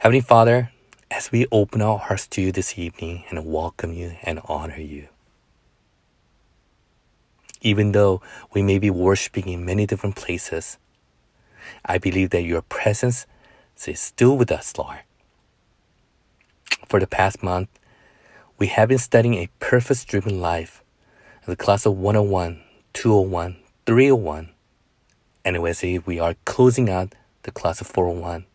Heavenly Father, as we open our hearts to you this evening and welcome you and honor you, even though we may be worshiping in many different places, I believe that your presence is still with us, Lord. For the past month, we have been studying a purpose-driven life, the class of 101, 201, 301, and we are closing out the class of 401.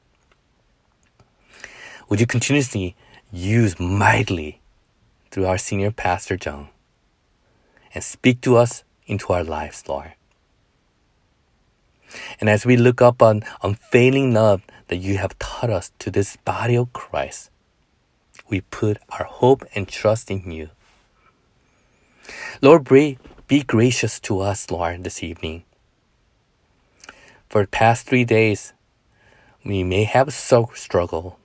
Would you continuously use mightily through our senior pastor, Jung, and speak to us into our lives, Lord. And as we look up on unfailing love that you have taught us to this body of Christ, we put our hope and trust in you. Lord, be gracious to us, Lord, this evening. For the past 3 days, we may have struggle.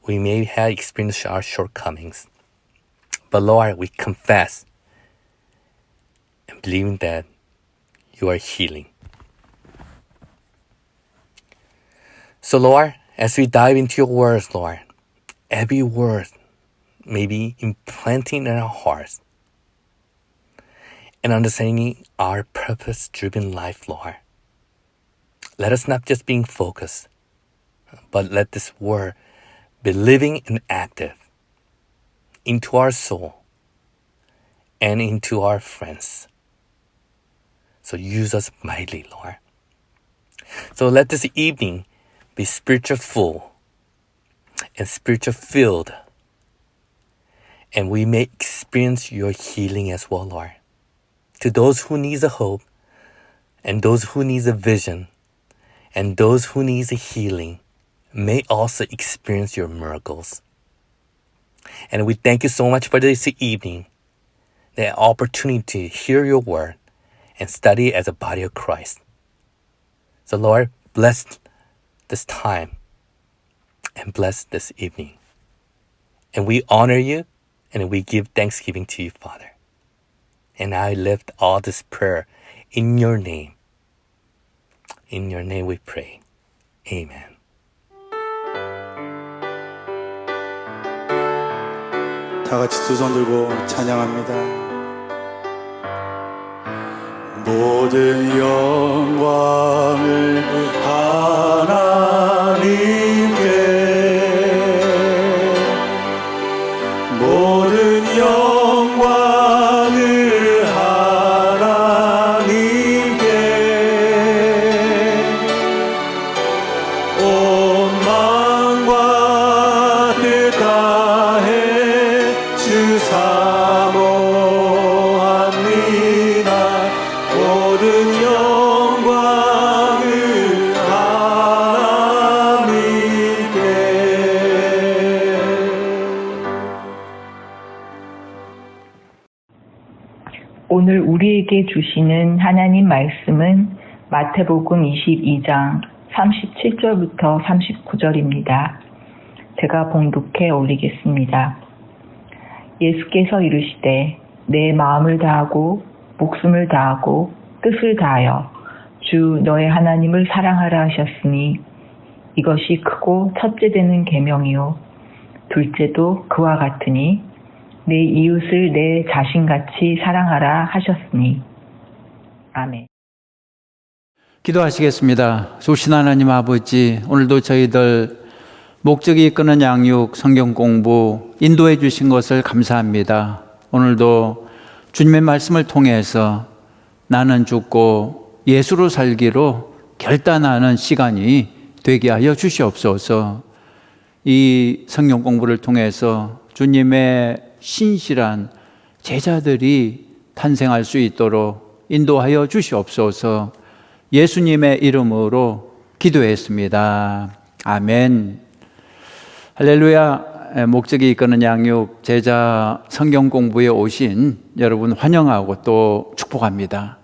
We may have experienced our shortcomings. But Lord, we confess and believing that you are healing. So Lord, as we dive into your words, Lord, every word may be implanting in our hearts and understanding our purpose-driven life, Lord. Let us not just be focused, but let this word be living and active into our soul and into our friends. So use us mightily, Lord. So let this evening be spiritual full and spiritual filled, and we may experience your healing as well, Lord. To those who need a hope, and those who need a vision, and those who need a healing, may also experience your miracles. And we thank you so much for this evening, the opportunity to hear your word and study as a body of Christ. So Lord, bless this time and bless this evening. And we honor you and we give thanksgiving to you, Father. And I lift all this prayer in your name. In your name we pray. Amen. 다 같이 두 손 들고 찬양합니다. 모든 영광을 하나님께, 모든 영광을 하나님께, 온 마음과 뜻 다해 주 사모합니다. 모든 영광을 하나님께. 오늘 우리에게 주시는 하나님 말씀은 마태복음 22장 37절부터 39절입니다. 제가 봉독해 올리겠습니다. 예수께서 이르시되 내 마음을 다하고 목숨을 다하고 뜻을 다하여 주 너의 하나님을 사랑하라 하셨으니 이것이 크고 첫째 되는 계명이요 둘째도 그와 같으니 내 이웃을 내 자신같이 사랑하라 하셨으니. 아멘. 기도하시겠습니다. 좋으신 하나님 아버지, 오늘도 저희들 목적이 이끄는 양육 성경 공부 인도해 주신 것을 감사합니다. 오늘도 주님의 말씀을 통해서 나는 죽고 예수로 살기로 결단하는 시간이 되게 하여 주시옵소서. 이 성경 공부를 통해서 주님의 신실한 제자들이 탄생할 수 있도록 인도하여 주시옵소서. 예수님의 이름으로 기도했습니다. 아멘. 할렐루야. 목적이 이끄는 양육 제자 성경 공부에 오신 여러분 환영하고 또 축복합니다.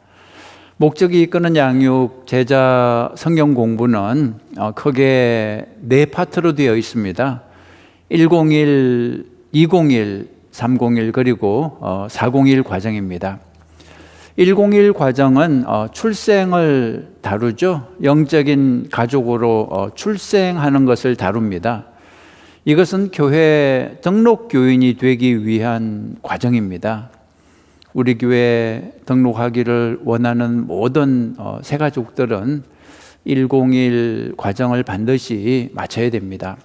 목적이 이끄는 양육 제자 성경 공부는 크게 4파트로 되어 있습니다. 101, 201, 301 그리고 401 과정입니다. 101 과정은 출생을 다루죠. 영적인 가족으로 출생하는 것을 다룹니다. 이것은 교회 등록 교인이 되기 위한 과정입니다. 우리 교회에 등록하기를 원하는 모든 새가족들은 101 과정을 반드시 마쳐야 됩니다.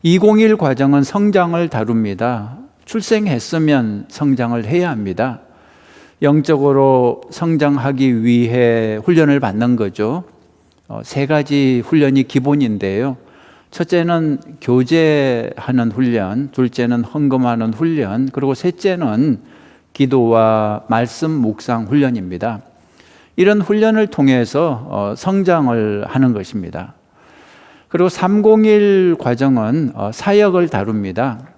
201 과정은 성장을 다룹니다. 출생했으면 성장을 해야 합니다. 영적으로 성장하기 위해 훈련을 받는 거죠. 세 가지 훈련이 기본인데요. 첫째는 교제하는 훈련, 둘째는 헌금하는 훈련, 그리고 셋째는 기도와 말씀 묵상 훈련입니다. 이런 훈련을 통해서 성장을 하는 것입니다. 그리고 301 과정은 사역을 다룹니다.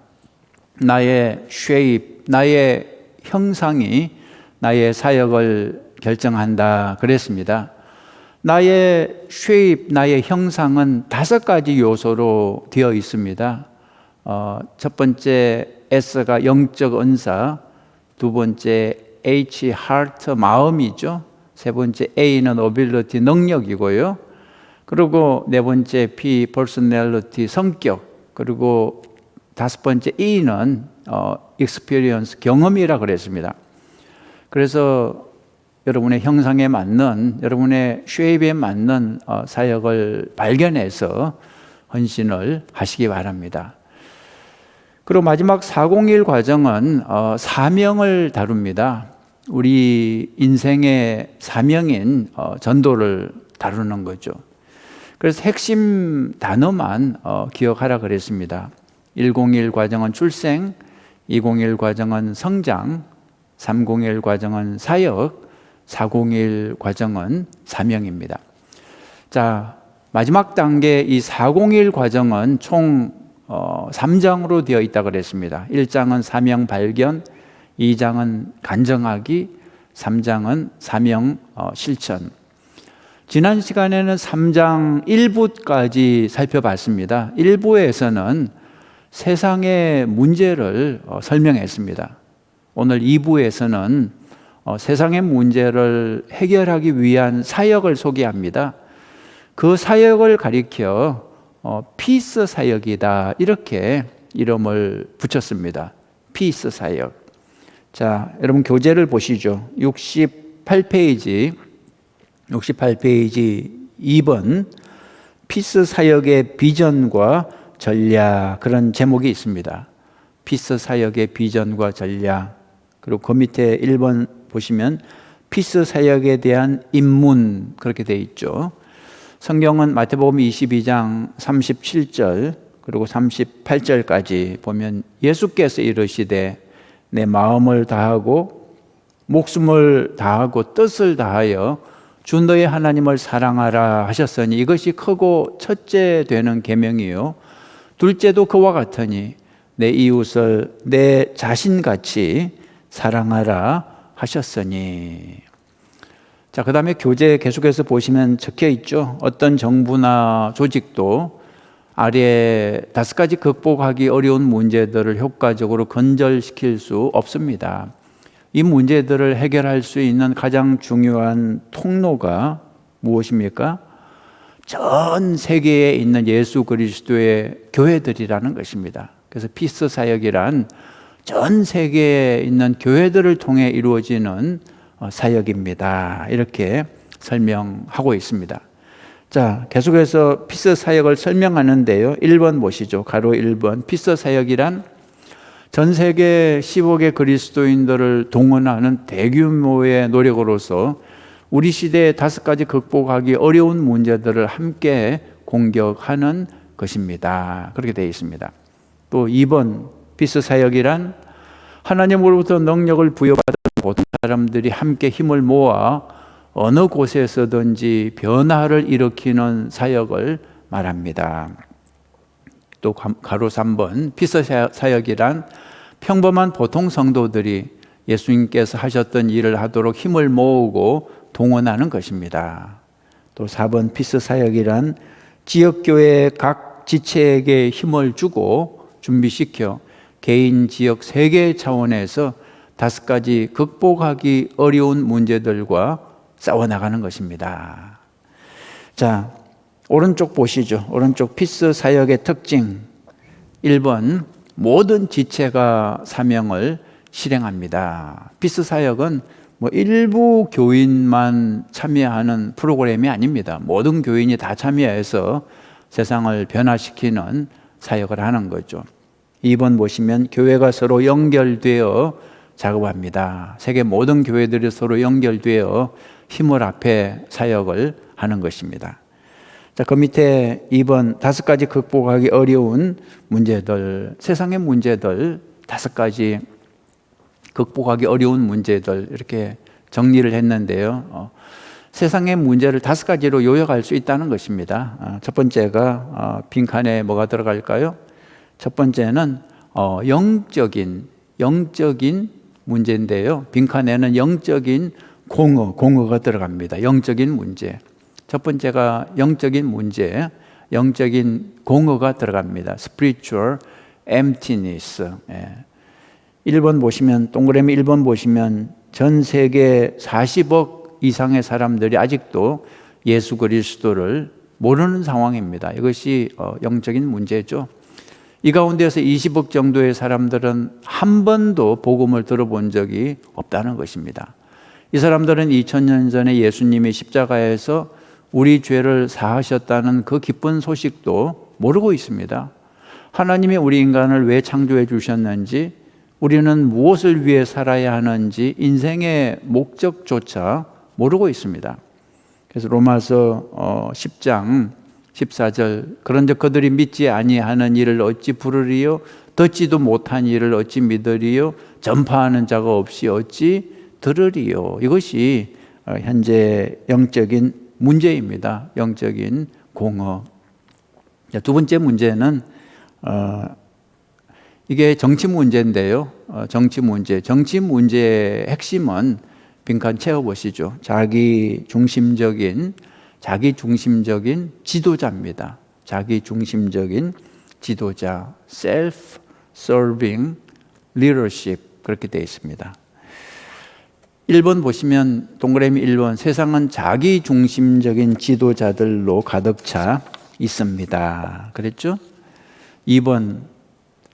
나의 shape, 나의 형상이 나의 사역을 결정한다 그랬습니다. 나의 shape, 나의 형상은 5가지 요소로 되어 있습니다. 첫 번째 S가 영적 은사, 두 번째 H, heart, 마음이죠. 세 번째 A는 ability, 능력이고요. 그리고 네 번째 P, personality, 성격. 그리고 다섯 번째 E는 experience, 경험이라 그랬습니다. 그래서 여러분의 형상에 맞는, 여러분의 쉐입에 맞는 사역을 발견해서 헌신을 하시기 바랍니다. 그리고 마지막 401 과정은 사명을 다룹니다. 우리 인생의 사명인 전도를 다루는 거죠. 그래서 핵심 단어만 기억하라 그랬습니다. 101 과정은 출생, 201 과정은 성장, 301 과정은 사역, 401 과정은 사명입니다. 자, 마지막 단계 이 401 과정은 총 3장으로 되어 있다고 그랬습니다. 1장은 사명 발견, 2장은 간증하기, 3장은 사명 실천. 지난 시간에는 3장 1부까지 살펴봤습니다. 1부에서는 세상의 문제를 설명했습니다. 오늘 2부에서는 세상의 문제를 해결하기 위한 사역을 소개합니다. 그 사역을 가리켜 피스 사역이다 이렇게 이름을 붙였습니다. 피스 사역. 자, 여러분 교재를 보시죠. 68페이지 2번 피스 사역의 비전과 전략, 그런 제목이 있습니다. 피스 사역의 비전과 전략. 그리고 그 밑에 1번 보시면 피스 사역에 대한 입문, 그렇게 되어 있죠. 성경은 마태복음 22장 37절 그리고 38절까지 보면 예수께서 이르시되 내 마음을 다하고 목숨을 다하고 뜻을 다하여 주 너의 하나님을 사랑하라 하셨으니 이것이 크고 첫째 되는 계명이요 둘째도 그와 같으니 내 이웃을 내 자신같이 사랑하라 하셨으니. 자, 그 다음에 교재 계속해서 보시면 적혀 있죠. 어떤 정부나 조직도 아래 5가지 극복하기 어려운 문제들을 효과적으로 건절시킬 수 없습니다. 이 문제들을 해결할 수 있는 가장 중요한 통로가 무엇입니까? 전 세계에 있는 예수 그리스도의 교회들이라는 것입니다. 그래서 피스 사역이란 전 세계에 있는 교회들을 통해 이루어지는 사역입니다. 이렇게 설명하고 있습니다. 자, 계속해서 피스 사역을 설명하는데요. 1번 보시죠. 가로 1번. 피스 사역이란 전 세계 15개 그리스도인들을 동원하는 대규모의 노력으로서 우리 시대의 5가지 극복하기 어려운 문제들을 함께 공격하는 것입니다. 그렇게 되어 있습니다. 또 2번 피스 사역이란 하나님으로부터 능력을 부여받은 모든 사람들이 함께 힘을 모아 어느 곳에서든지 변화를 일으키는 사역을 말합니다. 또 가로 3번 피스 사역이란 평범한 보통 성도들이 예수님께서 하셨던 일을 하도록 힘을 모으고 동원하는 것입니다. 또 4번 피스 사역이란 지역교회 각 지체에게 힘을 주고 준비시켜 개인 지역 세계 차원에서 5가지 극복하기 어려운 문제들과 싸워나가는 것입니다. 자, 오른쪽 보시죠. 오른쪽 피스 사역의 특징 1번, 모든 지체가 사명을 실행합니다. 피스 사역은 일부 교인만 참여하는 프로그램이 아닙니다. 모든 교인이 다 참여해서 세상을 변화시키는 사역을 하는 거죠. 2번 보시면 교회가 서로 연결되어 작업합니다. 세계 모든 교회들이 서로 연결되어 힘을 합해 사역을 하는 것입니다. 자, 그 밑에 2번 5가지 극복하기 어려운 문제들, 세상의 문제들 5가지 극복하기 어려운 문제들 이렇게 정리를 했는데요. 세상의 문제를 5가지로 요약할 수 있다는 것입니다. 첫 번째가 빈칸에 뭐가 들어갈까요? 첫 번째는 영적인 문제인데요. 빈칸에는 영적인 공허가 들어갑니다. 영적인 문제. 첫 번째가 영적인 문제, 영적인 공허가 들어갑니다. Spiritual emptiness. 1번 보시면, 동그라미 1번 보시면 전 세계 40억 이상의 사람들이 아직도 예수 그리스도를 모르는 상황입니다. 이것이 영적인 문제죠. 이 가운데서 20억 정도의 사람들은 한 번도 복음을 들어본 적이 없다는 것입니다. 이 사람들은 2000년 전에 예수님이 십자가에서 우리 죄를 사하셨다는 그 기쁜 소식도 모르고 있습니다. 하나님이 우리 인간을 왜 창조해 주셨는지, 우리는 무엇을 위해 살아야 하는지 인생의 목적조차 모르고 있습니다. 그래서 로마서 10장 14절, 그런즉 그들이 믿지 아니하는 일을 어찌 부르리요? 듣지도 못한 일을 어찌 믿으리요? 전파하는 자가 없이 어찌 들으리요? 이것이 현재 영적인 문제입니다. 영적인 공허. 두 번째 문제는 이게 정치 문제인데요. 정치 문제의 핵심은 빈칸 채워보시죠. 자기 중심적인 지도자입니다. 자기 중심적인 지도자, self-serving leadership 그렇게 되어 있습니다. 1번 보시면 동그라미 1번, 세상은 자기 중심적인 지도자들로 가득 차 있습니다. 그랬죠? 2번,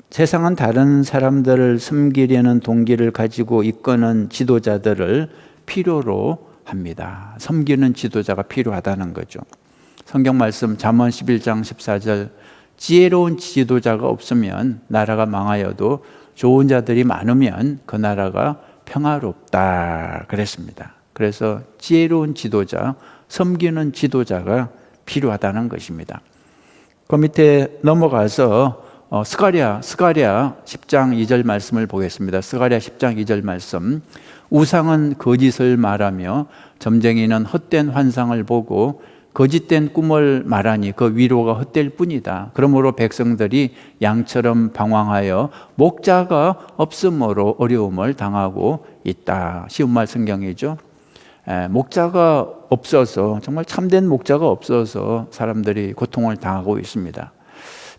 세상은 다른 사람들을 섬기려는 동기를 가지고 이끄는 지도자들을 필요로 합니다. 섬기는 지도자가 필요하다는 거죠. 성경 말씀 잠언 11장 14절, 지혜로운 지도자가 없으면 나라가 망하여도 좋은 자들이 많으면 그 나라가 평화롭다 그랬습니다. 그래서 지혜로운 지도자, 섬기는 지도자가 필요하다는 것입니다. 그 밑에 넘어가서 스가랴 10장 2절 말씀을 보겠습니다. 스가랴 10장 2절 말씀. 우상은 거짓을 말하며 점쟁이는 헛된 환상을 보고 거짓된 꿈을 말하니 그 위로가 헛될 뿐이다. 그러므로 백성들이 양처럼 방황하여 목자가 없음으로 어려움을 당하고 있다. 쉬운 말 성경이죠. 목자가 없어서, 정말 참된 목자가 없어서 사람들이 고통을 당하고 있습니다.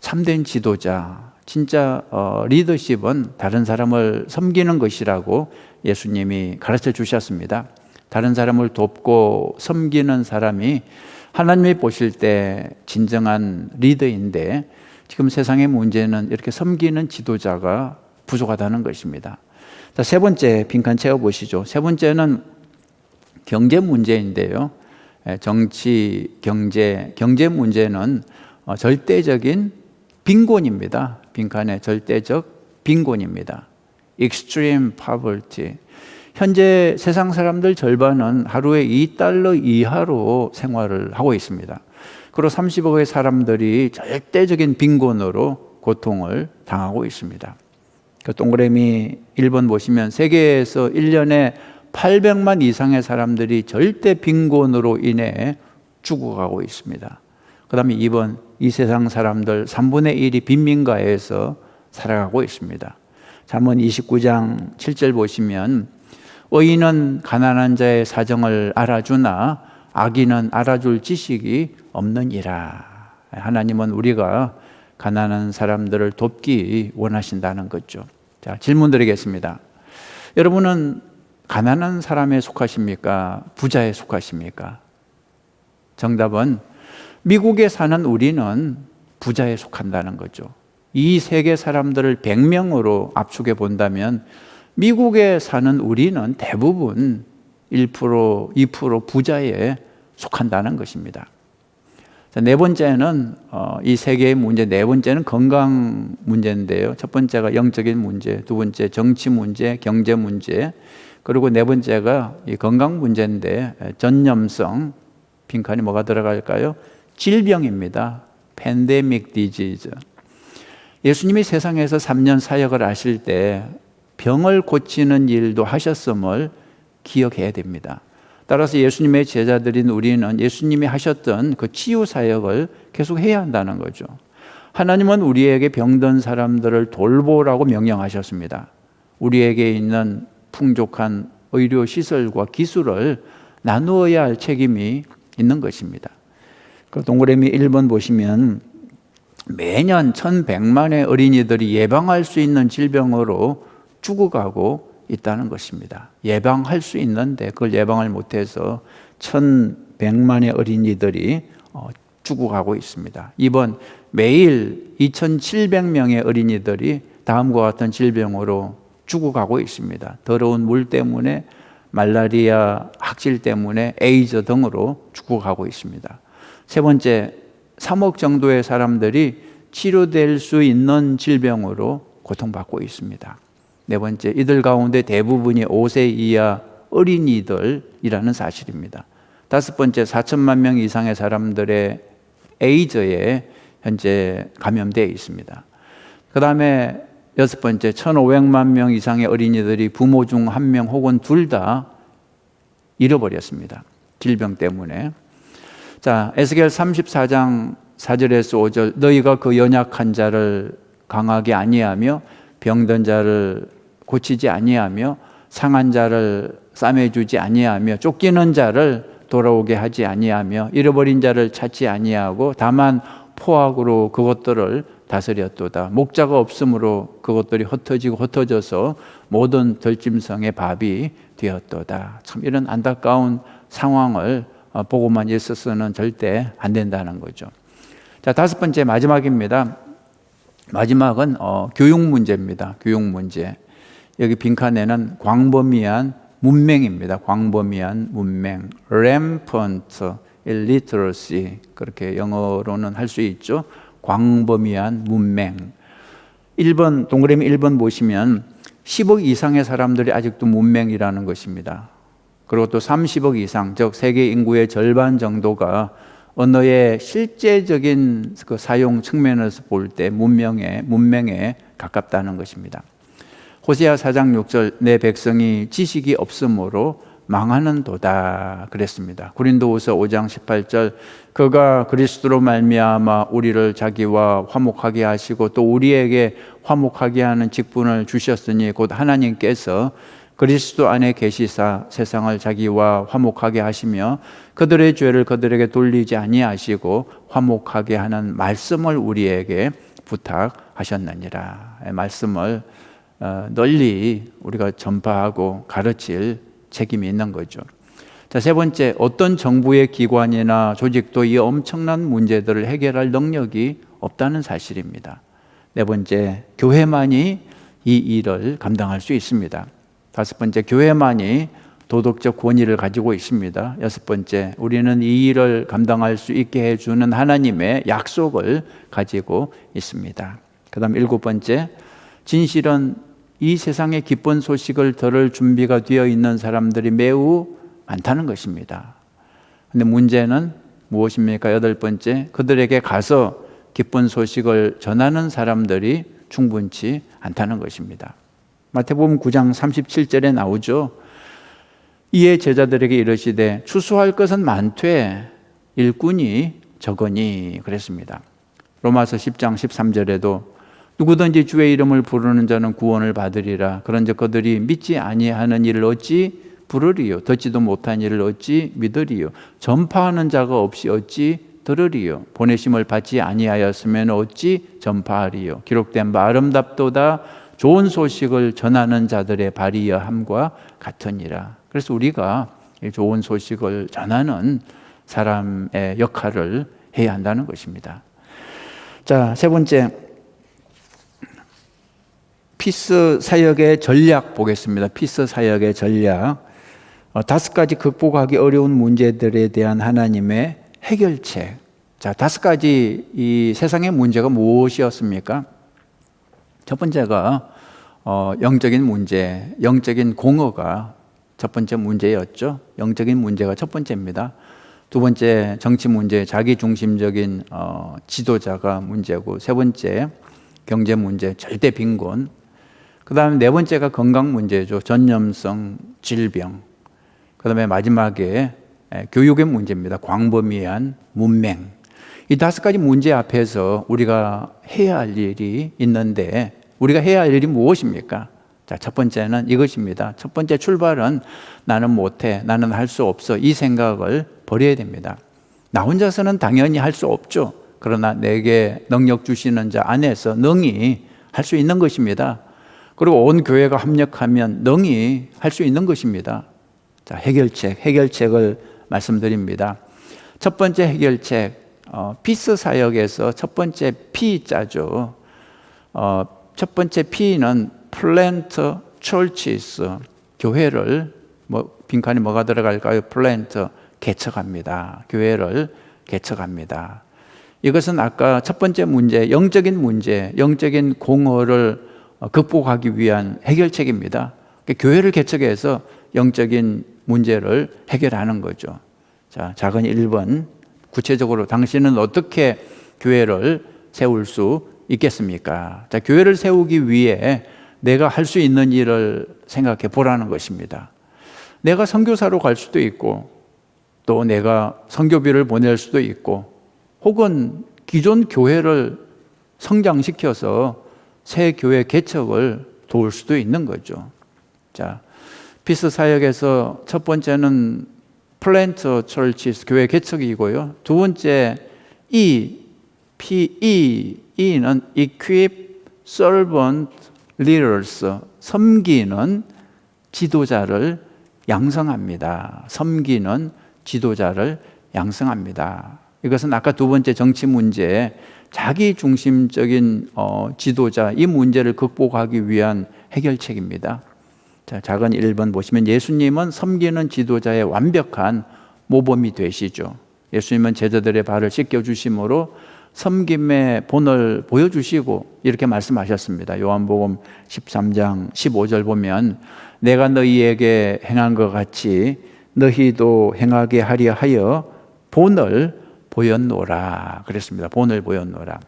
참된 지도자, 진짜 리더십은 다른 사람을 섬기는 것이라고 예수님이 가르쳐 주셨습니다. 다른 사람을 돕고 섬기는 사람이 하나님이 보실 때 진정한 리더인데, 지금 세상의 문제는 이렇게 섬기는 지도자가 부족하다는 것입니다. 자, 세 번째 빈칸 채워보시죠. 세 번째는 경제 문제인데요. 정치, 경제 문제는 절대적인 빈곤입니다. 빈칸에 절대적 빈곤입니다. Extreme poverty. 현재 세상 사람들 절반은 하루에 $2 이하로 생활을 하고 있습니다. 그리고 30억의 사람들이 절대적인 빈곤으로 고통을 당하고 있습니다. 그 동그라미 1번 보시면 세계에서 1년에 800만 이상의 사람들이 절대 빈곤으로 인해 죽어가고 있습니다. 그 다음에 2번, 이 세상 사람들 3분의 1이 빈민가에서 살아가고 있습니다. 잠언 29장 7절 보시면 의인은 가난한 자의 사정을 알아주나 악인은 알아줄 지식이 없느니라. 하나님은 우리가 가난한 사람들을 돕기 원하신다는 거죠. 자, 질문 드리겠습니다. 여러분은 가난한 사람에 속하십니까? 부자에 속하십니까? 정답은 미국에 사는 우리는 부자에 속한다는 거죠. 이 세계 사람들을 100명으로 압축해 본다면 미국에 사는 우리는 대부분 1%, 2% 부자에 속한다는 것입니다. 자, 네 번째는 이 세계의 문제, 네 번째는 건강 문제인데요. 첫 번째가 영적인 문제, 두 번째 정치 문제, 경제 문제, 그리고 네 번째가 이 건강 문제인데 전염성, 빈칸이 뭐가 들어갈까요? 질병입니다. 팬데믹 디지즈. 예수님이 세상에서 3년 사역을 하실 때 병을 고치는 일도 하셨음을 기억해야 됩니다. 따라서 예수님의 제자들인 우리는 예수님이 하셨던 그 치유 사역을 계속 해야 한다는 거죠. 하나님은 우리에게 병든 사람들을 돌보라고 명령하셨습니다. 우리에게 있는 풍족한 의료 시설과 기술을 나누어야 할 책임이 있는 것입니다. 그 동그라미 1번 보시면 매년 1,100만의 어린이들이 예방할 수 있는 질병으로 죽어가고 있다는 것입니다. 예방할 수 있는데 그걸 예방을 못해서 1,100만의 어린이들이 죽어가고 있습니다. 이번 매일 2,700명의 어린이들이 다음과 같은 질병으로 죽어가고 있습니다. 더러운 물 때문에, 말라리아 확질 때문에, 에이즈 등으로 죽어가고 있습니다. 세 번째, 3억 정도의 사람들이 치료될 수 있는 질병으로 고통받고 있습니다. 네 번째, 이들 가운데 대부분이 5세 이하 어린이들이라는 사실입니다. 다섯 번째, 4천만 명 이상의 사람들의 에이즈에 현재 감염되어 있습니다. 그 다음에 여섯 번째, 1,500만 명 이상의 어린이들이 부모 중 한 명 혹은 둘 다 잃어버렸습니다. 질병 때문에. 자, 에스겔 34장 4절에서 5절, 너희가 그 연약한 자를 강하게 아니하며 병든 자를 고치지 아니하며 상한 자를 싸매주지 아니하며 쫓기는 자를 돌아오게 하지 아니하며 잃어버린 자를 찾지 아니하고 다만 포악으로 그것들을 다스렸도다. 목자가 없으므로 그것들이 흩어져서 모든 들짐승의 밥이 되었도다. 참 이런 안타까운 상황을 보고만 있어서는 절대 안 된다는 거죠. 자, 다섯 번째 마지막입니다. 마지막은 교육 문제입니다. 교육 문제. 여기 빈칸에는 광범위한 문맹입니다. 광범위한 문맹, rampant illiteracy, 그렇게 영어로는 할 수 있죠. 광범위한 문맹. 1번, 동그라미 1번 보시면 10억 이상의 사람들이 아직도 문맹이라는 것입니다. 그리고 또 30억 이상, 즉 세계 인구의 절반 정도가 언어의 실제적인 그 사용 측면에서 볼 때 문맹에 가깝다는 것입니다. 호세아 4장 6절, 내 백성이 지식이 없으므로 망하는 도다 그랬습니다. 고린도후서 5장 18절, 그가 그리스도로 말미암아 우리를 자기와 화목하게 하시고 또 우리에게 화목하게 하는 직분을 주셨으니 곧 하나님께서 그리스도 안에 계시사 세상을 자기와 화목하게 하시며 그들의 죄를 그들에게 돌리지 아니하시고 화목하게 하는 말씀을 우리에게 부탁하셨느니라. 말씀을 널리 우리가 전파하고 가르칠 책임이 있는 거죠. 자, 세 번째, 어떤 정부의 기관이나 조직도 이 엄청난 문제들을 해결할 능력이 없다는 사실입니다. 네 번째, 교회만이 이 일을 감당할 수 있습니다. 다섯 번째, 교회만이 도덕적 권위를 가지고 있습니다. 여섯 번째, 우리는 이 일을 감당할 수 있게 해주는 하나님의 약속을 가지고 있습니다. 그 다음 일곱 번째, 진실은 이 세상의 기쁜 소식을 들을 준비가 되어 있는 사람들이 매우 많다는 것입니다. 그런데 문제는 무엇입니까? 여덟 번째, 그들에게 가서 기쁜 소식을 전하는 사람들이 충분치 않다는 것입니다. 마태복음 9장 37절에 나오죠. 이에 제자들에게 이르시되 추수할 것은 많되 일꾼이 적으니 그랬습니다. 로마서 10장 13절에도 누구든지 주의 이름을 부르는 자는 구원을 받으리라. 그런즉 그들이 믿지 아니하는 일을 어찌 부르리요? 듣지도 못한 일을 어찌 믿으리요? 전파하는 자가 없이 어찌 들으리요? 보내심을 받지 아니하였으면 어찌 전파하리요? 기록된 바 아름답도다 좋은 소식을 전하는 자들의 발이여함과 같으니라. 그래서 우리가 이 좋은 소식을 전하는 사람의 역할을 해야 한다는 것입니다. 자, 세 번째, 피스 사역의 전략 보겠습니다. 피스 사역의 전략. 5가지 극복하기 어려운 문제들에 대한 하나님의 해결책. 자, 5가지 이 세상의 문제가 무엇이었습니까? 첫 번째가 영적인 문제, 영적인 공허가 첫 번째 문제였죠. 영적인 문제가 첫 번째입니다. 두 번째, 정치 문제, 자기중심적인 지도자가 문제고, 세 번째, 경제 문제, 절대 빈곤. 그 다음에 네 번째가 건강 문제죠. 전염성 질병. 그 다음에 마지막에 교육의 문제입니다. 광범위한 문맹. 이 5가지 문제 앞에서 우리가 해야 할 일이 있는데, 우리가 해야 할 일이 무엇입니까? 자, 첫 번째는 이것입니다. 첫 번째 출발은 나는 못해, 나는 할 수 없어, 이 생각을 버려야 됩니다. 나 혼자서는 당연히 할 수 없죠. 그러나 내게 능력 주시는 자 안에서 능히 할 수 있는 것입니다. 그리고 온 교회가 합력하면 능히 할 수 있는 것입니다. 자, 해결책을 말씀드립니다. 첫 번째 해결책, 피스 사역에서 첫 번째 P자죠. 첫 번째 P는 plant churches, 교회를, 빈칸에 뭐가 들어갈까요? plant, 개척합니다. 교회를 개척합니다. 이것은 아까 첫 번째 문제, 영적인 공허를 극복하기 위한 해결책입니다. 교회를 개척해서 영적인 문제를 해결하는 거죠. 자, 작은 1번. 구체적으로 당신은 어떻게 교회를 세울 수 있겠습니까? 자, 교회를 세우기 위해 내가 할 수 있는 일을 생각해 보라는 것입니다. 내가 선교사로 갈 수도 있고, 또 내가 선교비를 보낼 수도 있고, 혹은 기존 교회를 성장시켜서 새 교회 개척을 도울 수도 있는 거죠. 자, 피스 사역에서 첫 번째는 플랜트 처치, 교회 개척이고요. 두 번째 E는 equip servant leaders, 섬기는 지도자를 양성합니다. 섬기는 지도자를 양성합니다. 이것은 아까 두 번째 정치 문제, 자기 중심적인 지도자, 이 문제를 극복하기 위한 해결책입니다. 자, 작은 1번 보시면 예수님은 섬기는 지도자의 완벽한 모범이 되시죠. 예수님은 제자들의 발을 씻겨주심으로 섬김의 본을 보여주시고 이렇게 말씀하셨습니다. 요한복음 13장 15절 보면 내가 너희에게 행한 것 같이 너희도 행하게 하려 하여 본을 보였노라 그랬습니다. 본을 보였노라.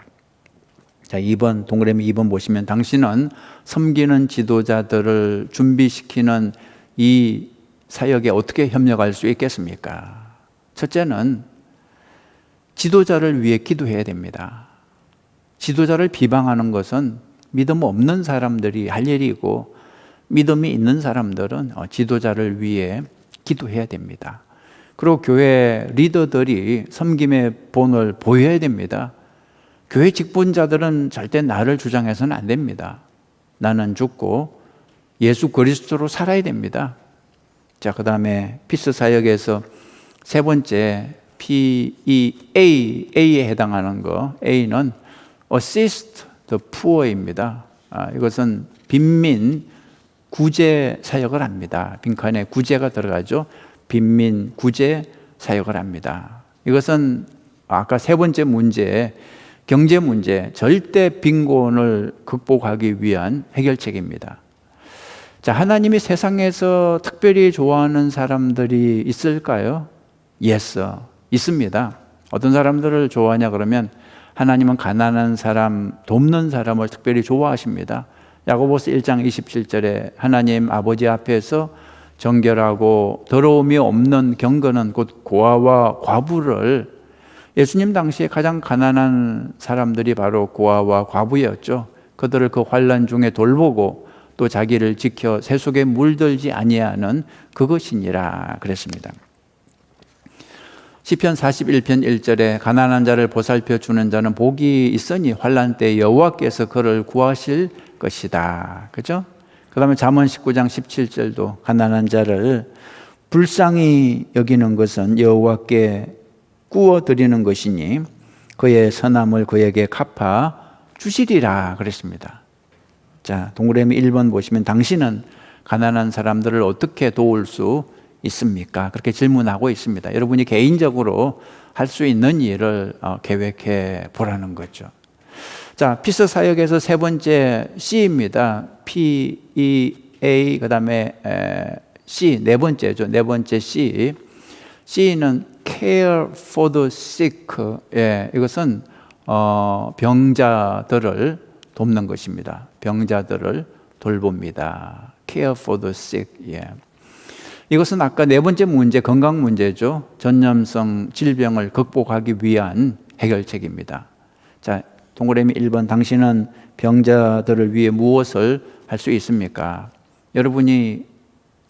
자, 2번, 동그라미 2번 보시면 당신은 섬기는 지도자들을 준비시키는 이 사역에 어떻게 협력할 수 있겠습니까? 첫째는 지도자를 위해 기도해야 됩니다. 지도자를 비방하는 것은 믿음 없는 사람들이 할 일이고, 믿음이 있는 사람들은 지도자를 위해 기도해야 됩니다. 그리고 교회 리더들이 섬김의 본을 보여야 됩니다. 교회 직분자들은 절대 나를 주장해서는 안 됩니다. 나는 죽고 예수 그리스도로 살아야 됩니다. 자, 그 다음에 피스 사역에서 세 번째 A에 해당하는 거, A는 assist the poor입니다. 이것은 빈민 구제 사역을 합니다. 빈칸에 구제가 들어가죠. 빈민 구제 사역을 합니다. 이것은 아까 세 번째 문제, 경제 문제, 절대 빈곤을 극복하기 위한 해결책입니다. 자, 하나님이 세상에서 특별히 좋아하는 사람들이 있을까요? Yes, 있습니다. 어떤 사람들을 좋아하냐 그러면 하나님은 가난한 사람, 돕는 사람을 특별히 좋아하십니다. 야고보서 1장 27절에 하나님 아버지 앞에서 정결하고 더러움이 없는 경건은 곧 고아와 과부를, 예수님 당시에 가장 가난한 사람들이 바로 고아와 과부였죠. 그들을 그 환난 중에 돌보고 또 자기를 지켜 새 속에 물들지 아니하는 그것이니라 그랬습니다. 시편 41편 1절에 가난한 자를 보살펴 주는 자는 복이 있으니 환난 때 여호와께서 그를 구하실 것이다. 그죠? 그 다음에 잠언 19장 17절도 가난한 자를 불쌍히 여기는 것은 여호와께 구워드리는 것이니 그의 선함을 그에게 갚아 주시리라 그랬습니다. 자, 동그라미 1번 보시면 당신은 가난한 사람들을 어떻게 도울 수 있습니까? 그렇게 질문하고 있습니다. 여러분이 개인적으로 할 수 있는 일을 계획해 보라는 거죠. 자, 피서 사역에서 세 번째 C입니다. P-E-A 그 다음에 C 네 번째죠. 네 번째 C. C는 care for the sick. 예, 이것은 병자들을 돕는 것입니다. 병자들을 돌봅니다. care for the sick. 예. 이것은 아까 네 번째 문제, 건강 문제죠. 전염성 질병을 극복하기 위한 해결책입니다. 자, 동그라미 1번, 당신은 병자들을 위해 무엇을 할 수 있습니까? 여러분이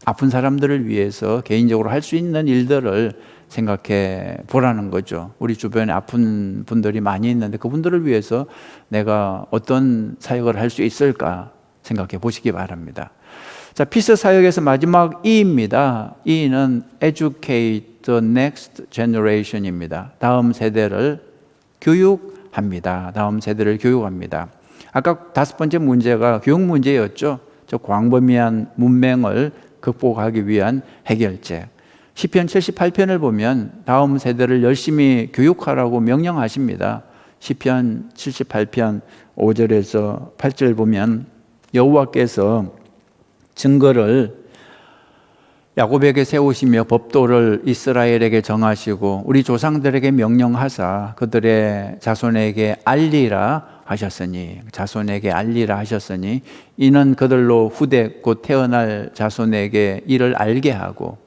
아픈 사람들을 위해서 개인적으로 할 수 있는 일들을 생각해 보라는 거죠. 우리 주변에 아픈 분들이 많이 있는데 그분들을 위해서 내가 어떤 사역을 할 수 있을까 생각해 보시기 바랍니다. 자, 피서 사역에서 마지막 E입니다. E는 educate the next generation입니다. 다음 세대를 교육합니다. 다음 세대를 교육합니다. 아까 다섯 번째 문제가 교육 문제였죠. 저 광범위한 문맹을 극복하기 위한 해결책. 시편 78편을 보면 다음 세대를 열심히 교육하라고 명령하십니다. 시편 78편 5절에서 8절 보면 여호와께서 증거를 야곱에게 세우시며 법도를 이스라엘에게 정하시고 우리 조상들에게 명령하사 그들의 자손에게 알리라 하셨으니 이는 그들로 후대 곧 태어날 자손에게 이를 알게 하고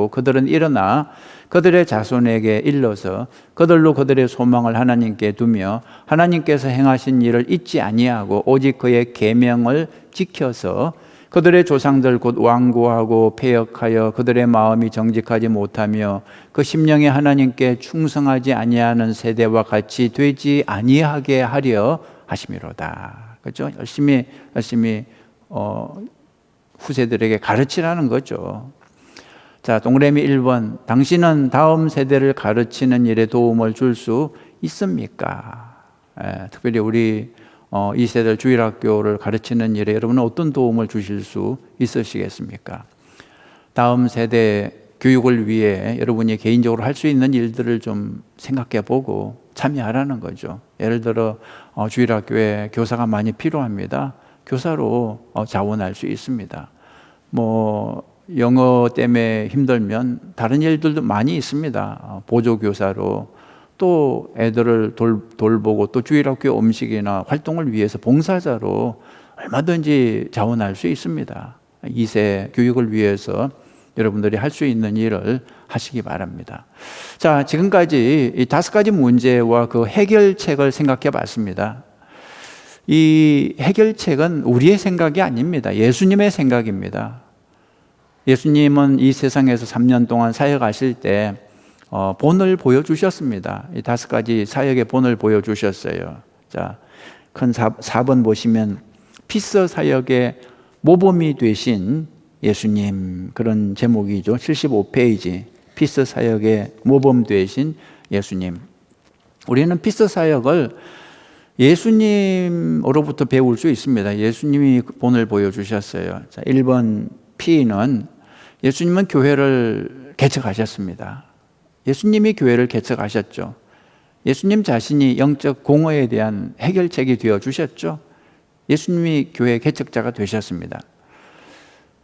그들은 일어나 그들의 자손에게 일러서 그들로 그들의 소망을 하나님께 두며 하나님께서 행하신 일을 잊지 아니하고 오직 그의 계명을 지켜서 그들의 조상들 곧 완고하고 패역하여 그들의 마음이 정직하지 못하며 그 심령에 하나님께 충성하지 아니하는 세대와 같이 되지 아니하게 하려 하심이로다. 그렇죠? 열심히 후세들에게 가르치라는 거죠. 자, 동그라미 1번. 당신은 다음 세대를 가르치는 일에 도움을 줄 수 있습니까? 특별히 우리 2세대 주일학교를 가르치는 일에 여러분은 어떤 도움을 주실 수 있으시겠습니까? 다음 세대 교육을 위해 여러분이 개인적으로 할 수 있는 일들을 좀 생각해 보고 참여하라는 거죠. 예를 들어 주일학교에 교사가 많이 필요합니다. 교사로 자원할 수 있습니다. 영어 때문에 힘들면 다른 일들도 많이 있습니다. 보조교사로 또 애들을 돌보고 또 주일학교 음식이나 활동을 위해서 봉사자로 얼마든지 자원할 수 있습니다. 2세 교육을 위해서 여러분들이 할 수 있는 일을 하시기 바랍니다. 자, 지금까지 이 5가지 문제와 그 해결책을 생각해 봤습니다. 이 해결책은 우리의 생각이 아닙니다. 예수님의 생각입니다. 예수님은 이 세상에서 3년 동안 사역하실 때 본을 보여주셨습니다. 이 5가지 사역의 본을 보여주셨어요. 자, 큰 4번 보시면 피서 사역의 모범이 되신 예수님, 그런 제목이죠. 75페이지 피서 사역의 모범 되신 예수님. 우리는 피서 사역을 예수님으로부터 배울 수 있습니다. 예수님이 본을 보여주셨어요. 자, 1번 P는 예수님은 교회를 개척하셨습니다. 예수님이 교회를 개척하셨죠. 예수님 자신이 영적 공허에 대한 해결책이 되어주셨죠. 예수님이 교회 개척자가 되셨습니다.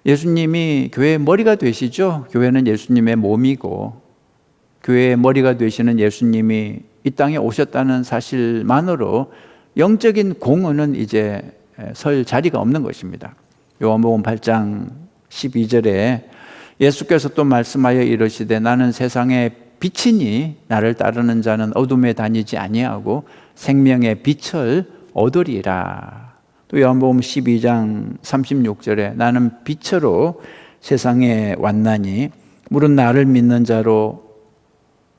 예수님이 교회의 머리가 되시죠. 교회는 예수님의 몸이고 교회의 머리가 되시는 예수님이 이 땅에 오셨다는 사실만으로 영적인 공헌은 이제 설 자리가 없는 것입니다. 요한복음 8장 12절에 예수께서 또 말씀하여 이르시되 나는 세상의 빛이니 나를 따르는 자는 어둠에 다니지 아니하고 생명의 빛을 얻으리라. 또 요한복음 12장 36절에 나는 빛으로 세상에 왔나니 물은 나를 믿는 자로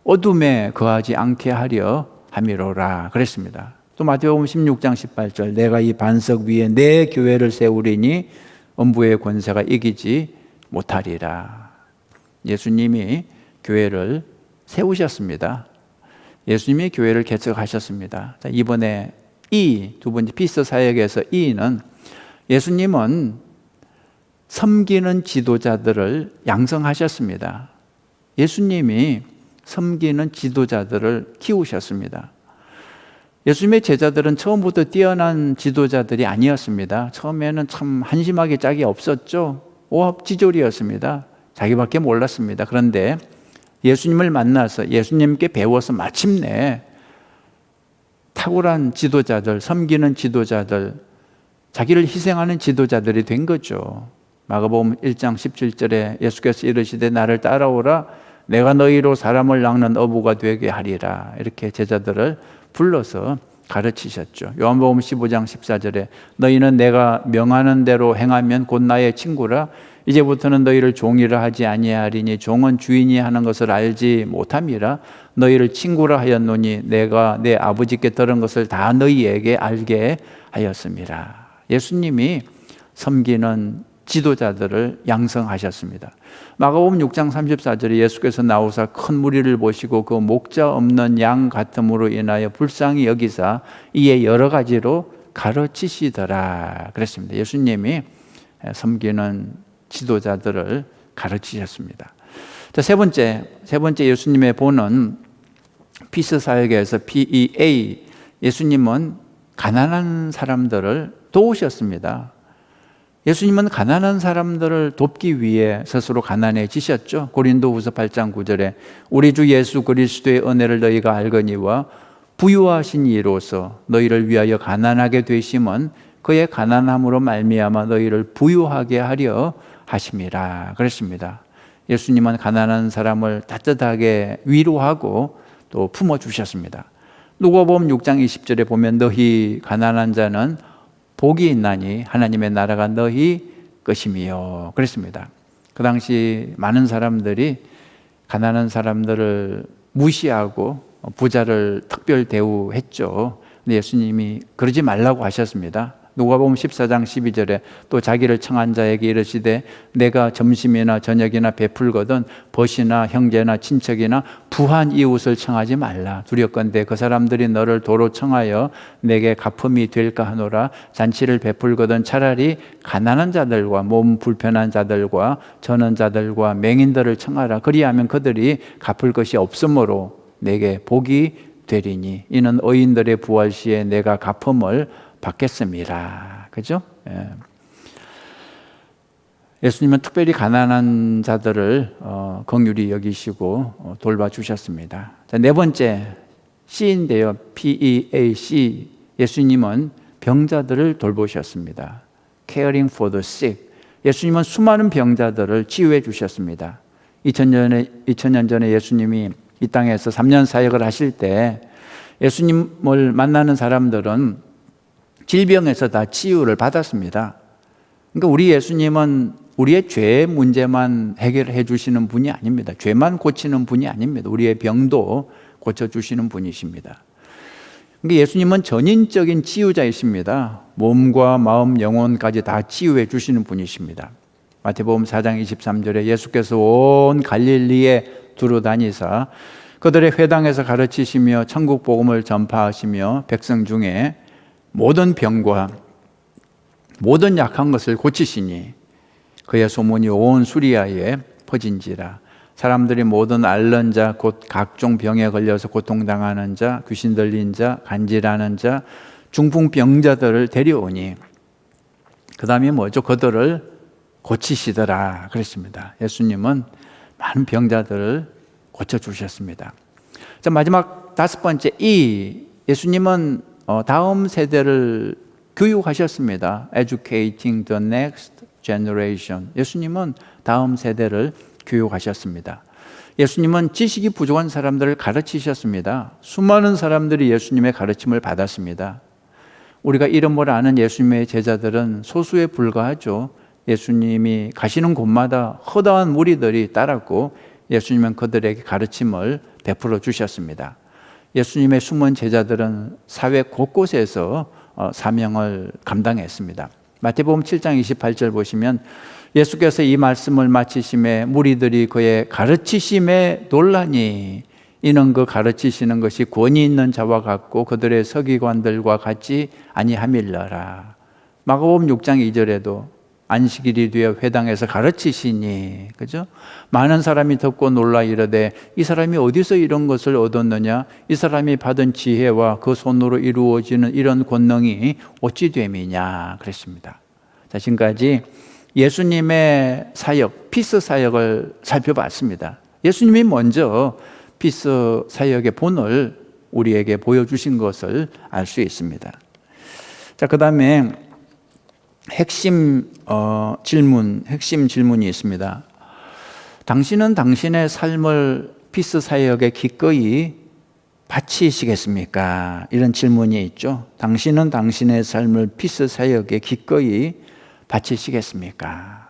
어둠에 거하지 않게 하려 함이로라 그랬습니다. 또 마태복음 16장 18절 내가 이 반석 위에 내 교회를 세우리니 음부의 권세가 이기지 못하리라. 예수님이 교회를 세우셨습니다. 예수님이 교회를 개척하셨습니다. 자, 이번에 두 번째 피스 사역에서 E는 예수님은 섬기는 지도자들을 양성하셨습니다. 예수님이 섬기는 지도자들을 키우셨습니다. 예수님의 제자들은 처음부터 뛰어난 지도자들이 아니었습니다. 처음에는 참 한심하게 짝이 없었죠. 오합지졸이었습니다. 자기밖에 몰랐습니다. 그런데 예수님을 만나서 예수님께 배워서 마침내 탁월한 지도자들, 섬기는 지도자들, 자기를 희생하는 지도자들이 된 거죠. 마가복음 1장 17절에 예수께서 이르시되 나를 따라오라 내가 너희로 사람을 낚는 어부가 되게 하리라. 이렇게 제자들을 불러서 가르치셨죠. 요한복음 15장 14절에 너희는 내가 명하는 대로 행하면 곧 나의 친구라. 이제부터는 너희를 종이라 하지 아니하리니 종은 주인이 하는 것을 알지 못함이라. 너희를 친구라 하였노니 내가 내 아버지께 들은 것을 다 너희에게 알게 하였습니다. 예수님이 섬기는 지도자들을 양성하셨습니다. 마가복음 6장 34절에 예수께서 나오사 큰 무리를 보시고 그 목자 없는 양 같음으로 인하여 불쌍히 여기사 이에 여러 가지로 가르치시더라 그랬습니다. 예수님이 섬기는 지도자들을 가르치셨습니다. 자, 세 번째 예수님의 본은 피스 사역에서 PEA, 예수님은 가난한 사람들을 도우셨습니다. 예수님은 가난한 사람들을 돕기 위해 스스로 가난해지셨죠. 고린도후서 8장 9절에 우리 주 예수 그리스도의 은혜를 너희가 알거니와 부유하신 이로서 너희를 위하여 가난하게 되심은 그의 가난함으로 말미암아 너희를 부유하게 하려 하심이라 그랬습니다. 예수님은 가난한 사람을 따뜻하게 위로하고 또 품어주셨습니다. 누가복음 6장 20절에 보면 너희 가난한 자는 복이 있나니 하나님의 나라가 너희 것임이요 그랬습니다. 그 당시 많은 사람들이 가난한 사람들을 무시하고 부자를 특별 대우했죠. 근데 예수님이 그러지 말라고 하셨습니다. 누가복음 14장 12절에 또 자기를 청한 자에게 이르시되 내가 점심이나 저녁이나 베풀거든 벗이나 형제나 친척이나 부한 이웃을 청하지 말라. 두렵건대 그 사람들이 너를 도로 청하여 내게 갚음이 될까 하노라. 잔치를 베풀거든 차라리 가난한 자들과 몸 불편한 자들과 저는 자들과 맹인들을 청하라. 그리하면 그들이 갚을 것이 없으므로 내게 복이 되리니 이는 의인들의 부활 시에 내가 갚음을 받겠습니다. 그죠? 예. 예수님은 특별히 가난한 자들을 긍휼히 여기시고 돌봐주셨습니다. 자, 네 번째 C인데요. PEAC. 예수님은 병자들을 돌보셨습니다. Caring for the sick. 예수님은 수많은 병자들을 치유해 주셨습니다. 2000년 전에 예수님이 이 땅에서 3년 사역을 하실 때 예수님을 만나는 사람들은 질병에서 다 치유를 받았습니다. 그러니까 우리 예수님은 우리의 죄 문제만 해결해 주시는 분이 아닙니다. 죄만 고치는 분이 아닙니다. 우리의 병도 고쳐주시는 분이십니다. 그러니까 예수님은 전인적인 치유자이십니다. 몸과 마음, 영혼까지 다 치유해 주시는 분이십니다. 마태복음 4장 23절에 예수께서 온 갈릴리에 두루 다니사 그들의 회당에서 가르치시며 천국 복음을 전파하시며 백성 중에 모든 병과 모든 약한 것을 고치시니 그의 소문이 온 수리아에 퍼진지라. 사람들이 모든 앓는 자 곧 각종 병에 걸려서 고통당하는 자 귀신 들린 자 간질하는 자 중풍병자들을 데려오니 그 다음에 뭐죠? 그들을 고치시더라 그랬습니다. 예수님은 많은 병자들을 고쳐주셨습니다. 자, 마지막 다섯 번째 예수님은 다음 세대를 교육하셨습니다. Educating the next generation. 예수님은 다음 세대를 교육하셨습니다. 예수님은 지식이 부족한 사람들을 가르치셨습니다. 수많은 사람들이 예수님의 가르침을 받았습니다. 우리가 이름을 아는 예수님의 제자들은 소수에 불과하죠. 예수님이 가시는 곳마다 허다한 무리들이 따랐고 예수님은 그들에게 가르침을 베풀어 주셨습니다. 예수님의 숨은 제자들은 사회 곳곳에서 사명을 감당했습니다. 마태복음 7장 28절 보시면 예수께서 이 말씀을 마치심에 무리들이 그의 가르치심에 놀라니 이는 그 가르치시는 것이 권위 있는 자와 같고 그들의 서기관들과 같이 아니함일러라. 마가복음 6장 2절에도 안식일이 되어 회당에서 가르치시니, 그죠? 많은 사람이 듣고 놀라 이르되 이 사람이 어디서 이런 것을 얻었느냐? 이 사람이 받은 지혜와 그 손으로 이루어지는 이런 권능이 어찌 됨이냐? 그랬습니다. 자, 지금까지 예수님의 사역, 피스 사역을 살펴봤습니다. 예수님이 먼저 피스 사역의 본을 우리에게 보여주신 것을 알 수 있습니다. 자, 그 다음에 핵심 질문이 있습니다. 당신은 당신의 삶을 피스 사역에 기꺼이 바치시겠습니까? 이런 질문이 있죠. 당신은 당신의 삶을 피스 사역에 기꺼이 바치시겠습니까?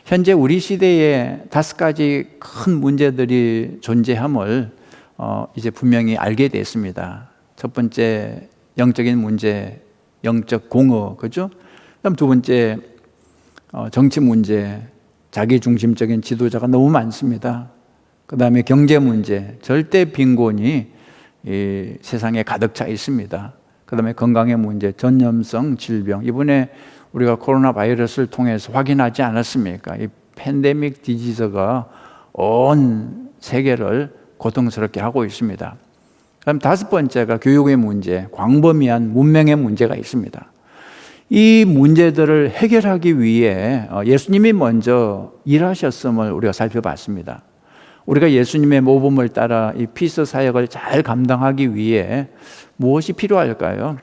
현재 우리 시대에 5가지 큰 문제들이 존재함을 이제 분명히 알게 됐습니다. 첫 번째, 영적인 문제, 영적 공허, 그죠? 그다음 두 번째, 정치 문제, 자기중심적인 지도자가 너무 많습니다. 그 다음에 경제 문제, 절대 빈곤이 이 세상에 가득 차 있습니다. 그 다음에 건강의 문제, 전염성 질병, 이번에 우리가 코로나 바이러스를 통해서 확인하지 않았습니까? 이 팬데믹 디지즈가 온 세계를 고통스럽게 하고 있습니다. 그다음 5번째가 교육의 문제, 광범위한 문명의 문제가 있습니다. 이 문제들을 해결하기 위해 예수님이 먼저 일하셨음을 우리가 살펴봤습니다. 우리가 예수님의 모범을 따라 이 피스 사역을 잘 감당하기 위해 무엇이 필요할까요?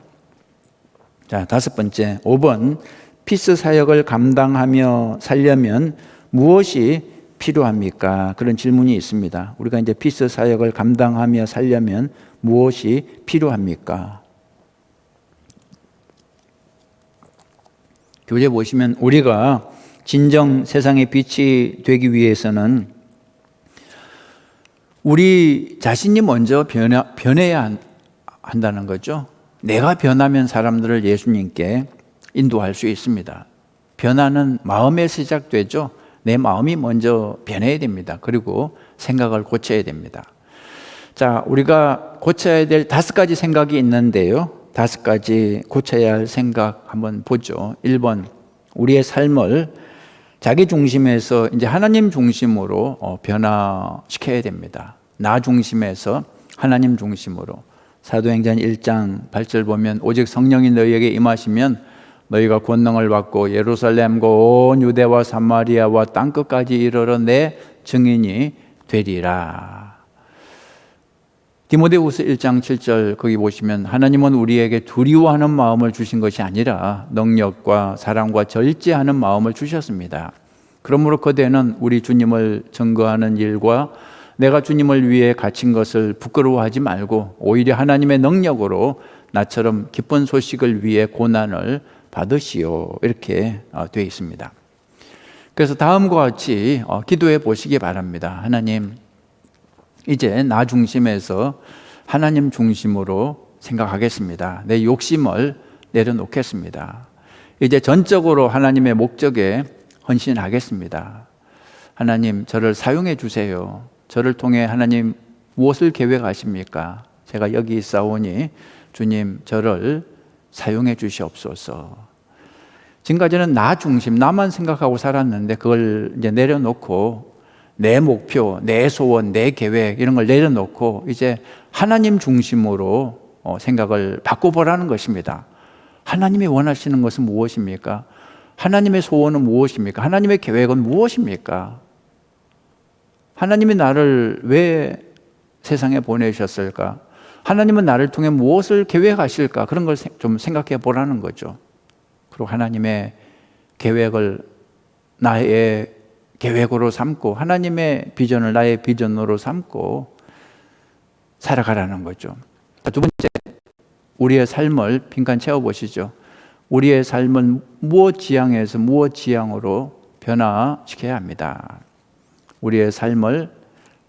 자, 5번째, 5번, 피스 사역을 감당하며 살려면 무엇이 필요합니까? 그런 질문이 있습니다. 우리가 이제 피스 사역을 감당하며 살려면 무엇이 필요합니까? 교재 보시면 우리가 진정 세상의 빛이 되기 위해서는 우리 자신이 먼저 변해야 한다는 거죠. 내가 변하면 사람들을 예수님께 인도할 수 있습니다. 변화는 마음에 시작되죠. 내 마음이 먼저 변해야 됩니다. 그리고 생각을 고쳐야 됩니다. 자, 우리가 고쳐야 될 5가지 생각이 있는데요. 5가지 고쳐야 할 생각 한번 보죠. 1번, 우리의 삶을 자기 중심에서 이제 하나님 중심으로 변화시켜야 됩니다. 나 중심에서 하나님 중심으로. 사도행전 1장 8절 보면 오직 성령이 너희에게 임하시면 너희가 권능을 받고 예루살렘과 온 유대와 사마리아와 땅끝까지 이르러 내 증인이 되리라. 디모데후서 1장 7절 거기 보시면 하나님은 우리에게 두려워하는 마음을 주신 것이 아니라 능력과 사랑과 절제하는 마음을 주셨습니다. 그러므로 그대는 우리 주님을 증거하는 일과 내가 주님을 위해 갇힌 것을 부끄러워하지 말고 오히려 하나님의 능력으로 나처럼 기쁜 소식을 위해 고난을 받으시오. 이렇게 되어 있습니다. 그래서 다음과 같이 기도해 보시기 바랍니다. 하나님, 이제 나 중심에서 하나님 중심으로 생각하겠습니다. 내 욕심을 내려놓겠습니다. 이제 전적으로 하나님의 목적에 헌신하겠습니다. 하나님, 저를 사용해 주세요. 저를 통해 하나님 무엇을 계획하십니까? 제가 여기 있사오니 주님 저를 사용해 주시옵소서. 지금까지는 나 중심, 나만 생각하고 살았는데 그걸 이제 내려놓고 내 목표, 내 소원, 내 계획 이런 걸 내려놓고 이제 하나님 중심으로 생각을 바꿔보라는 것입니다. 하나님이 원하시는 것은 무엇입니까? 하나님의 소원은 무엇입니까? 하나님의 계획은 무엇입니까? 하나님이 나를 왜 세상에 보내셨을까? 하나님은 나를 통해 무엇을 계획하실까? 그런 걸 좀 생각해 보라는 거죠. 그리고 하나님의 계획을 나의 계획으로 삼고 하나님의 비전을 나의 비전으로 삼고 살아가라는 거죠. 두 번째, 우리의 삶을 빈칸 채워보시죠. 우리의 삶은 무엇 지향에서 무엇 지향으로 변화시켜야 합니다. 우리의 삶을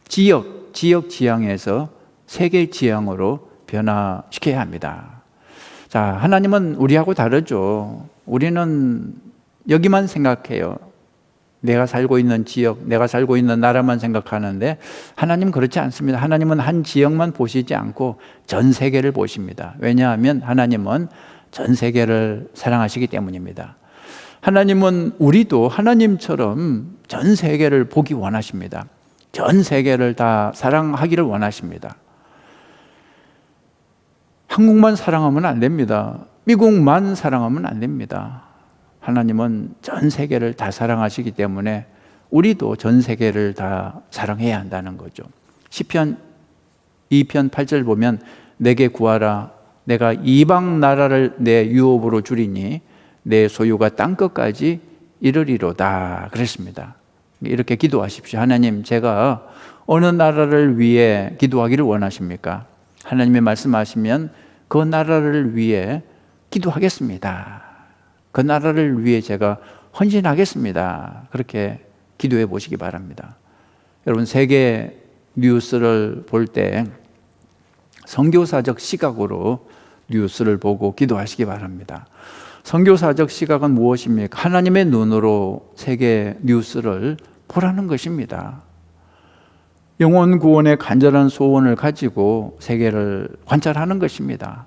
지역 지향에서 세계 지향으로 변화시켜야 합니다. 자, 하나님은 우리하고 다르죠. 우리는 여기만 생각해요. 내가 살고 있는 지역, 내가 살고 있는 나라만 생각하는데 하나님 그렇지 않습니다. 하나님은 한 지역만 보시지 않고 전 세계를 보십니다. 왜냐하면 하나님은 전 세계를 사랑하시기 때문입니다. 하나님은 우리도 하나님처럼 전 세계를 보기 원하십니다. 전 세계를 다 사랑하기를 원하십니다. 한국만 사랑하면 안 됩니다. 미국만 사랑하면 안 됩니다. 하나님은 전 세계를 다 사랑하시기 때문에 우리도 전 세계를 다 사랑해야 한다는 거죠. 시편 2편 8절 보면 내게 구하라 내가 이방 나라를 내 유업으로 주리니 내 소유가 땅끝까지 이르리로다 그랬습니다. 이렇게 기도하십시오. 하나님, 제가 어느 나라를 위해 기도하기를 원하십니까? 하나님의 말씀하시면 그 나라를 위해 기도하겠습니다. 그 나라를 위해 제가 헌신하겠습니다. 그렇게 기도해 보시기 바랍니다. 여러분, 세계 뉴스를 볼 때 선교사적 시각으로 뉴스를 보고 기도하시기 바랍니다. 선교사적 시각은 무엇입니까? 하나님의 눈으로 세계 뉴스를 보라는 것입니다. 영혼 구원의 간절한 소원을 가지고 세계를 관찰하는 것입니다.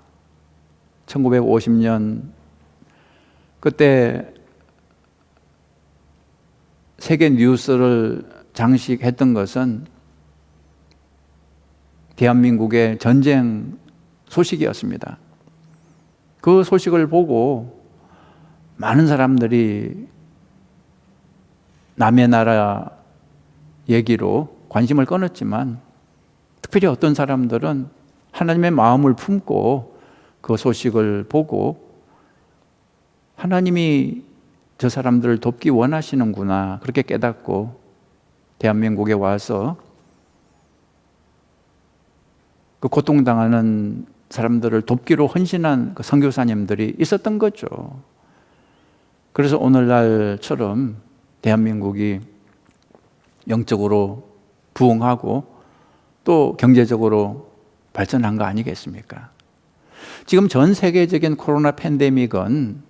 1950년 그때 세계 뉴스를 장식했던 것은 대한민국의 전쟁 소식이었습니다. 그 소식을 보고 많은 사람들이 남의 나라 얘기로 관심을 끊었지만 특별히 어떤 사람들은 하나님의 마음을 품고 그 소식을 보고 하나님이 저 사람들을 돕기 원하시는구나 그렇게 깨닫고 대한민국에 와서 그 고통당하는 사람들을 돕기로 헌신한 그 선교사님들이 있었던 거죠. 그래서 오늘날처럼 대한민국이 영적으로 부흥하고 또 경제적으로 발전한 거 아니겠습니까? 지금 전 세계적인 코로나 팬데믹은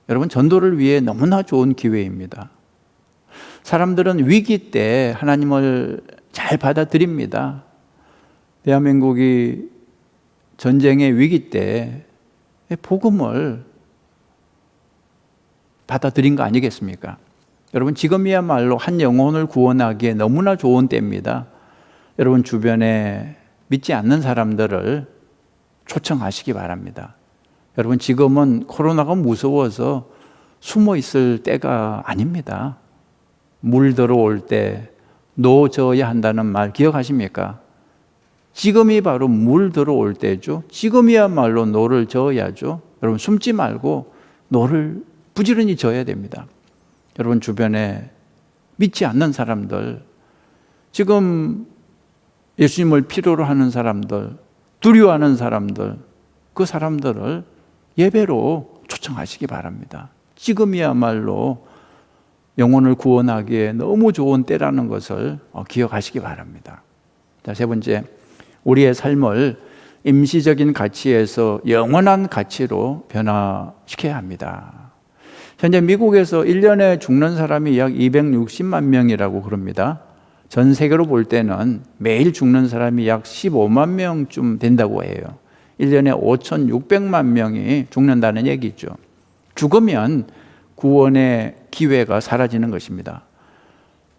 여러분 전도를 위해 너무나 좋은 기회입니다. 사람들은 위기 때 하나님을 잘 받아들입니다. 대한민국이 전쟁의 위기 때 복음을 받아들인 거 아니겠습니까? 여러분, 지금이야말로 한 영혼을 구원하기에 너무나 좋은 때입니다. 여러분 주변에 믿지 않는 사람들을 초청하시기 바랍니다. 여러분, 지금은 코로나가 무서워서 숨어 있을 때가 아닙니다. 물 들어올 때 노져야 한다는 말 기억하십니까? 지금이 바로 물 들어올 때죠. 지금이야말로 노를 저어야죠. 여러분, 숨지 말고 노를 부지런히 저어야 됩니다. 여러분 주변에 믿지 않는 사람들, 지금 예수님을 필요로 하는 사람들, 두려워하는 사람들, 그 사람들을 예배로 초청하시기 바랍니다. 지금이야말로 영혼을 구원하기에 너무 좋은 때라는 것을 기억하시기 바랍니다. 자, 세 번째, 우리의 삶을 임시적인 가치에서 영원한 가치로 변화시켜야 합니다. 현재 미국에서 1년에 죽는 사람이 약 260만 명이라고 그럽니다. 전 세계로 볼 때는 매일 죽는 사람이 약 15만 명쯤 된다고 해요. 1년에 5,600만 명이 죽는다는 얘기죠. 죽으면 구원의 기회가 사라지는 것입니다.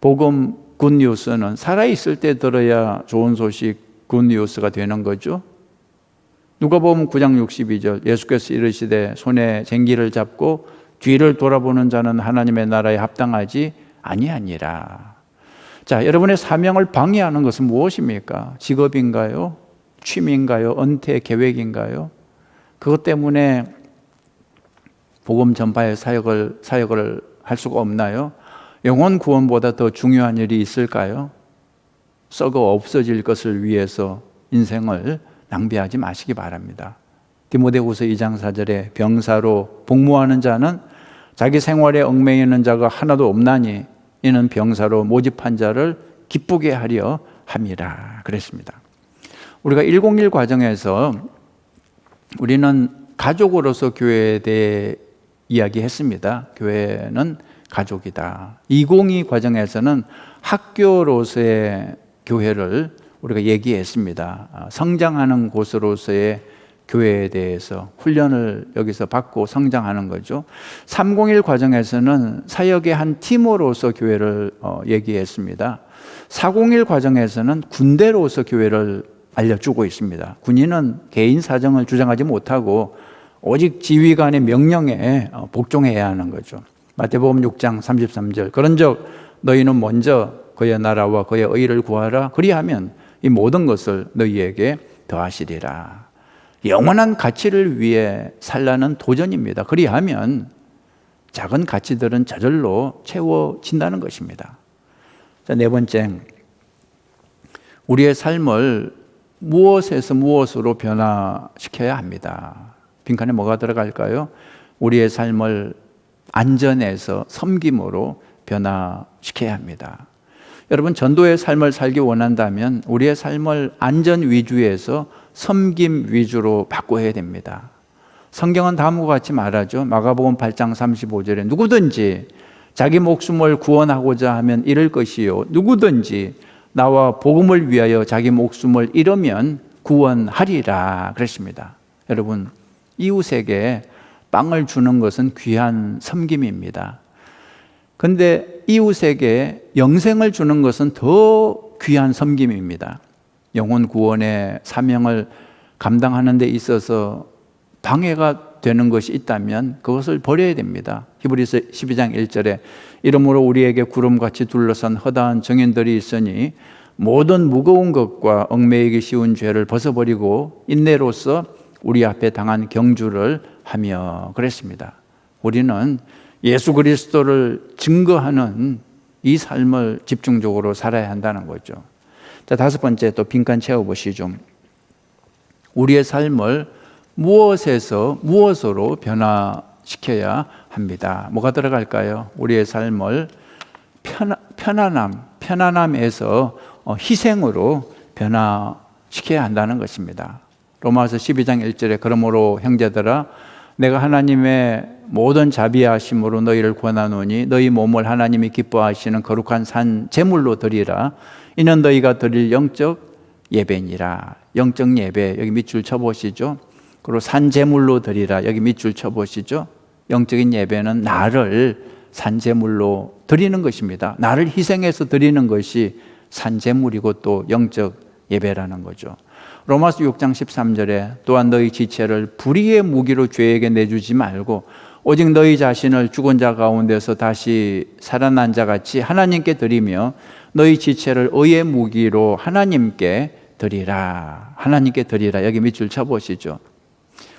복음 굿뉴스는 살아있을 때 들어야 좋은 소식 굿뉴스가 되는 거죠. 누가복음 9장 62절 예수께서 이르시되 손에 쟁기를 잡고 뒤를 돌아보는 자는 하나님의 나라에 합당하지 아니하니라. 자, 여러분의 사명을 방해하는 것은 무엇입니까? 직업인가요? 취미인가요? 은퇴 계획인가요? 그것 때문에 복음 전파의 사역을 할 수가 없나요? 영혼 구원보다 더 중요한 일이 있을까요? 썩어 없어질 것을 위해서 인생을 낭비하지 마시기 바랍니다. 디모데후서 2장 4절에 병사로 복무하는 자는 자기 생활에 얽매이는 자가 하나도 없나니 이는 병사로 모집한 자를 기쁘게 하려 함이라 그랬습니다. 우리가 101 과정에서 우리는 가족으로서 교회에 대해 이야기했습니다. 교회는 가족이다. 202 과정에서는 학교로서의 교회를 우리가 얘기했습니다. 성장하는 곳으로서의 교회에 대해서 훈련을 여기서 받고 성장하는 거죠. 301 과정에서는 사역의 한 팀으로서 교회를 얘기했습니다. 401 과정에서는 군대로서 교회를 알려주고 있습니다. 군인은 개인 사정을 주장하지 못하고 오직 지휘관의 명령에 복종해야 하는 거죠. 마태복음 6장 33절 그런즉 너희는 먼저 그의 나라와 그의 의를 구하라. 그리하면 이 모든 것을 너희에게 더하시리라. 영원한 가치를 위해 살라는 도전입니다. 그리하면 작은 가치들은 저절로 채워진다는 것입니다. 자, 네 번째, 우리의 삶을 무엇에서 무엇으로 변화시켜야 합니다. 빈칸에 뭐가 들어갈까요? 우리의 삶을 안전에서 섬김으로 변화시켜야 합니다. 여러분, 전도의 삶을 살기 원한다면 우리의 삶을 안전 위주에서 섬김 위주로 바꿔야 됩니다. 성경은 다음과 같이 말하죠. 마가복음 8장 35절에 누구든지 자기 목숨을 구원하고자 하면 잃을 것이요 누구든지 나와 복음을 위하여 자기 목숨을 잃으면 구원하리라 그랬습니다. 여러분, 이웃에게 빵을 주는 것은 귀한 섬김입니다. 그런데 이웃에게 영생을 주는 것은 더 귀한 섬김입니다. 영혼 구원의 사명을 감당하는 데 있어서 방해가 되는 것이 있다면 그것을 버려야 됩니다. 히브리서 12장 1절에 이러므로 우리에게 구름같이 둘러싼 허다한 정인들이 있으니 모든 무거운 것과 얽매이기 쉬운 죄를 벗어버리고 인내로서 우리 앞에 당한 경주를 하며 그랬습니다. 우리는 예수 그리스도를 증거하는 이 삶을 집중적으로 살아야 한다는 거죠. 자, 다섯 번째 또 빈칸 채워보시죠. 우리의 삶을 무엇에서 무엇으로 변화시켜야 합니다. 뭐가 들어갈까요? 우리의 삶을 편안함에서 희생으로 변화시켜야 한다는 것입니다. 로마서 12장 1절에 그러므로 형제들아 내가 하나님의 모든 자비하심으로 너희를 권하노니 너희 몸을 하나님이 기뻐하시는 거룩한 산 제물로 드리라. 이는 너희가 드릴 영적 예배니라. 영적 예배 여기 밑줄 쳐보시죠. 그리고 산 제물로 드리라. 여기 밑줄 쳐보시죠. 영적인 예배는 나를 산 제물로 드리는 것입니다. 나를 희생해서 드리는 것이 산 제물이고 또 영적 예배라는 거죠. 로마서 6장 13절에 또한 너희 지체를 불의의 무기로 죄에게 내주지 말고 오직 너희 자신을 죽은 자 가운데서 다시 살아난 자 같이 하나님께 드리며 너희 지체를 의의 무기로 하나님께 드리라. 하나님께 드리라. 여기 밑줄 쳐보시죠.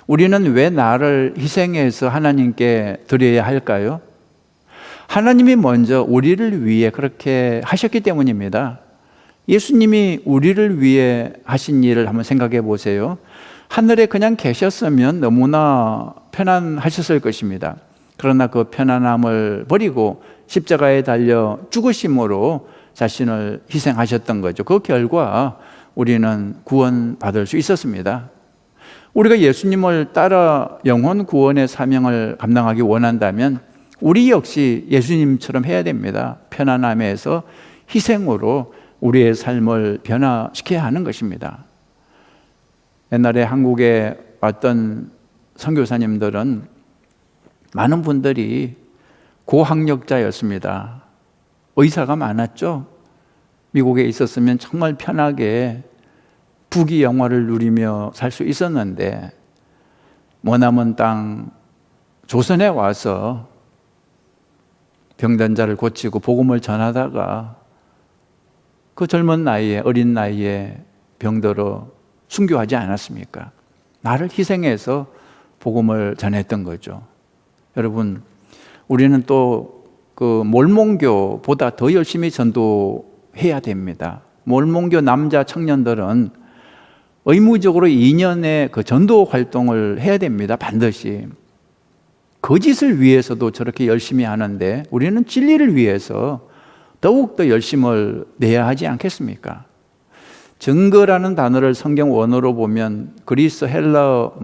우리는 왜 나를 희생해서 하나님께 드려야 할까요? 하나님이 먼저 우리를 위해 그렇게 하셨기 때문입니다. 예수님이 우리를 위해 하신 일을 한번 생각해 보세요. 하늘에 그냥 계셨으면 너무나 편안하셨을 것입니다. 그러나 그 편안함을 버리고 십자가에 달려 죽으심으로 자신을 희생하셨던 거죠. 그 결과 우리는 구원받을 수 있었습니다. 우리가 예수님을 따라 영혼 구원의 사명을 감당하기 원한다면 우리 역시 예수님처럼 해야 됩니다. 편안함에서 희생으로 우리의 삶을 변화시켜야 하는 것입니다. 옛날에 한국에 왔던 선교사님들은 많은 분들이 고학력자였습니다. 의사가 많았죠. 미국에 있었으면 정말 편하게 부귀 영화를 누리며 살 수 있었는데 머나먼 땅 조선에 와서 병든 자를 고치고 복음을 전하다가 그 젊은 나이에 어린 나이에 병들어 순교하지 않았습니까? 나를 희생해서 복음을 전했던 거죠. 여러분, 우리는 또 그 몰몬교보다 더 열심히 전도해야 됩니다. 몰몬교 남자 청년들은 의무적으로 2년의 그 전도 활동을 해야 됩니다. 반드시. 거짓을 위해서도 저렇게 열심히 하는데 우리는 진리를 위해서 더욱더 열심을 내야 하지 않겠습니까? 증거라는 단어를 성경 원어로 보면 그리스 헬라어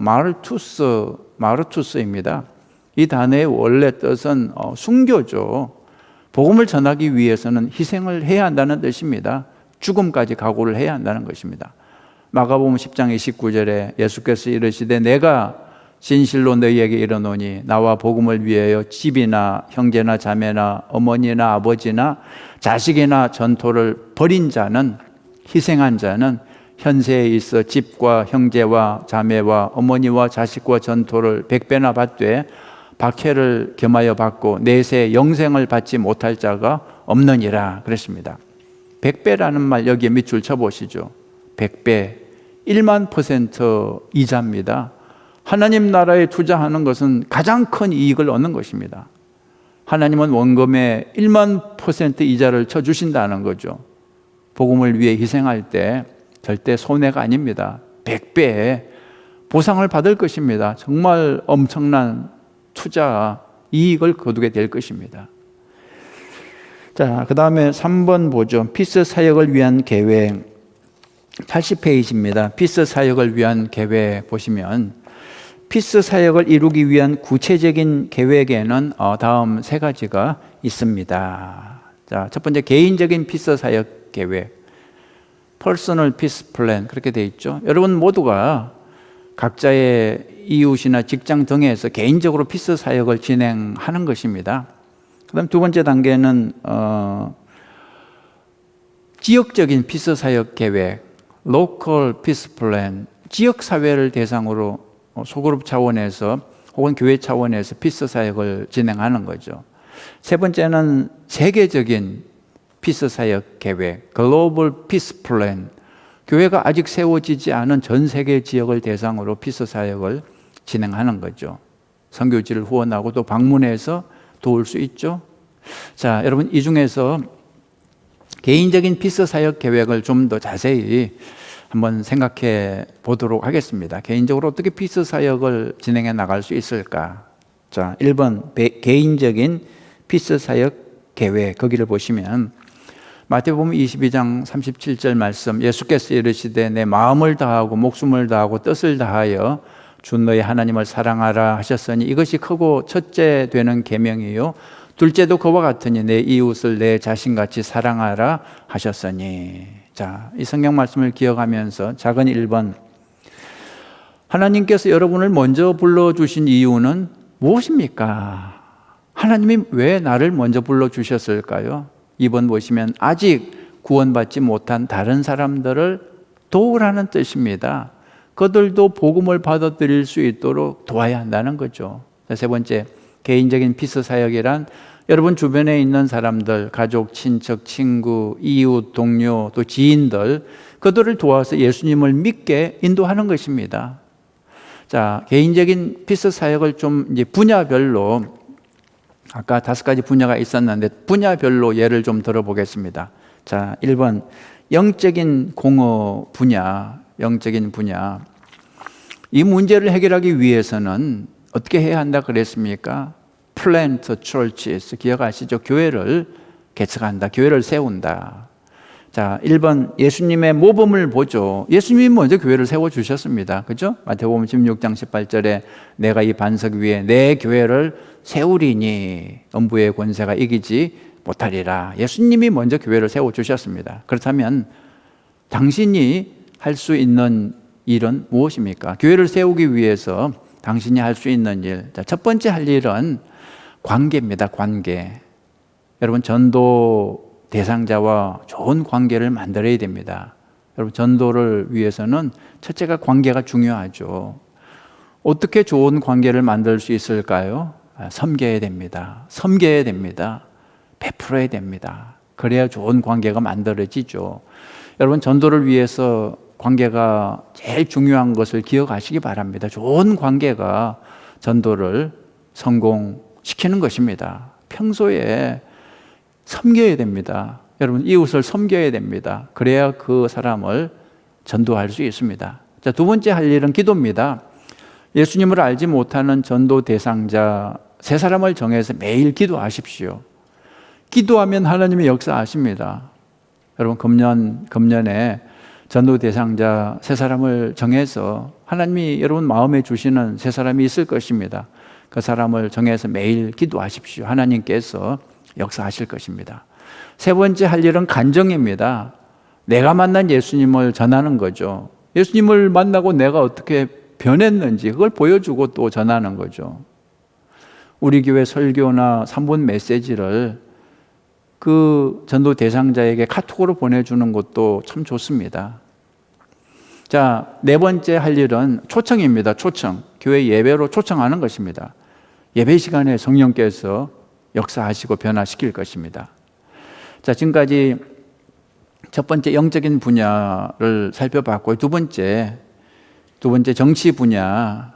마르투스입니다. 이 단어의 원래 뜻은 순교죠. 복음을 전하기 위해서는 희생을 해야 한다는 뜻입니다. 죽음까지 각오를 해야 한다는 것입니다. 마가복음 10장 29절에 예수께서 이르시되 내가 진실로 너희에게 이르노니 나와 복음을 위하여 집이나 형제나 자매나 어머니나 아버지나 자식이나 전토를 벌인 자는, 희생한 자는 현세에 있어 집과 형제와 자매와 어머니와 자식과 전토를 100배나 받되 박해를 겸하여 받고 내세 영생을 받지 못할 자가 없느니라 그랬습니다. 100배라는 말 여기에 밑줄 쳐보시죠. 100배, 1만 % 이자입니다. 하나님 나라에 투자하는 것은 가장 큰 이익을 얻는 것입니다. 하나님은 원금에 1만 % 이자를 쳐주신다는 거죠. 복음을 위해 희생할 때 절대 손해가 아닙니다. 100배의 보상을 받을 것입니다. 정말 엄청난 투자, 이익을 거두게 될 것입니다. 자, 그 다음에 3번 보죠. 피스 사역을 위한 계획. 80페이지입니다. 피스 사역을 위한 계획 보시면 피스 사역을 이루기 위한 구체적인 계획에는 다음 세 가지가 있습니다. 자, 첫 번째 개인적인 피스 사역 계획. Personal Peace Plan 그렇게 되어 있죠. 여러분 모두가 각자의 이웃이나 직장 등에서 개인적으로 피스 사역을 진행하는 것입니다. 그 다음 두 번째 단계는 지역적인 피스 사역 계획, Local Peace Plan, 지역 사회를 대상으로 소그룹 차원에서 혹은 교회 차원에서 피스 사역을 진행하는 거죠. 세 번째는 세계적인 피스 사역 계획, Global Peace Plan, 교회가 아직 세워지지 않은 전 세계 지역을 대상으로 피스 사역을 진행하는 거죠. 선교지를 후원하고 또 방문해서 도울 수 있죠. 자, 여러분 이 중에서 개인적인 피스 사역 계획을 좀 더 자세히 한번 생각해 보도록 하겠습니다. 개인적으로 어떻게 피스 사역을 진행해 나갈 수 있을까? 자, 1번 개인적인 피스 사역 계획, 거기를 보시면 마태복음 22장 37절 말씀, 예수께서 이르시되 내 마음을 다하고 목숨을 다하고 뜻을 다하여 주 너의 하나님을 사랑하라 하셨으니 이것이 크고 첫째 되는 계명이요 둘째도 그와 같으니 내 이웃을 내 자신같이 사랑하라 하셨으니. 자, 이 성경 말씀을 기억하면서 작은 1번, 하나님께서 여러분을 먼저 불러주신 이유는 무엇입니까? 하나님이 왜 나를 먼저 불러주셨을까요? 2번 보시면 아직 구원받지 못한 다른 사람들을 도우라는 뜻입니다. 그들도 복음을 받아들일 수 있도록 도와야 한다는 거죠. 세 번째, 개인적인 피스 사역이란 여러분 주변에 있는 사람들, 가족, 친척, 친구, 이웃, 동료, 또 지인들, 그들을 도와서 예수님을 믿게 인도하는 것입니다. 자, 개인적인 피스 사역을 좀 이제 분야별로, 아까 5가지 분야가 있었는데 분야별로 예를 좀 들어보겠습니다. 자, 1번 영적인 공허 분야, 영적인 분야. 이 문제를 해결하기 위해서는 어떻게 해야 한다 그랬습니까? Plant churches, 기억하시죠? 교회를 개척한다, 교회를 세운다. 자, 1번 예수님의 모범을 보죠. 예수님이 먼저 교회를 세워주셨습니다. 그죠? 마태복음 16장 18절에 내가 이 반석 위에 내 교회를 세우리니 음부의 권세가 이기지 못하리라. 예수님이 먼저 교회를 세워주셨습니다. 그렇다면 당신이 할 수 있는 일은 무엇입니까? 교회를 세우기 위해서 당신이 할 수 있는 일. 자, 첫 번째 할 일은 관계입니다. 관계. 여러분 전도 대상자와 좋은 관계를 만들어야 됩니다. 여러분 전도를 위해서는 첫째가 관계가 중요하죠. 어떻게 좋은 관계를 만들 수 있을까요? 섬겨야 됩니다. 섬겨야 됩니다. 베풀어야 됩니다. 그래야 좋은 관계가 만들어지죠. 여러분 전도를 위해서 관계가 제일 중요한 것을 기억하시기 바랍니다. 좋은 관계가 전도를 성공시키는 것입니다. 평소에 섬겨야 됩니다. 여러분 이웃을 섬겨야 됩니다. 그래야 그 사람을 전도할 수 있습니다. 자, 두 번째 할 일은 기도입니다. 예수님을 알지 못하는 전도 대상자 3사람을 정해서 매일 기도하십시오. 기도하면 하나님의 역사하십니다. 여러분 금년에 전도 대상자 세 사람을 정해서 하나님이 여러분 마음에 주시는 세 사람이 있을 것입니다. 그 사람을 정해서 매일 기도하십시오. 하나님께서 역사하실 것입니다. 세 번째 할 일은 간증입니다. 내가 만난 예수님을 전하는 거죠. 예수님을 만나고 내가 어떻게 변했는지 그걸 보여주고 또 전하는 거죠. 우리 교회 설교나 3분 메시지를 그 전도 대상자에게 카톡으로 보내주는 것도 참 좋습니다. 자, 네 번째 할 일은 초청입니다. 초청. 교회 예배로 초청하는 것입니다. 예배 시간에 성령께서 역사하시고 변화시킬 것입니다. 자, 지금까지 첫 번째 영적인 분야를 살펴봤고, 두 번째 정치 분야,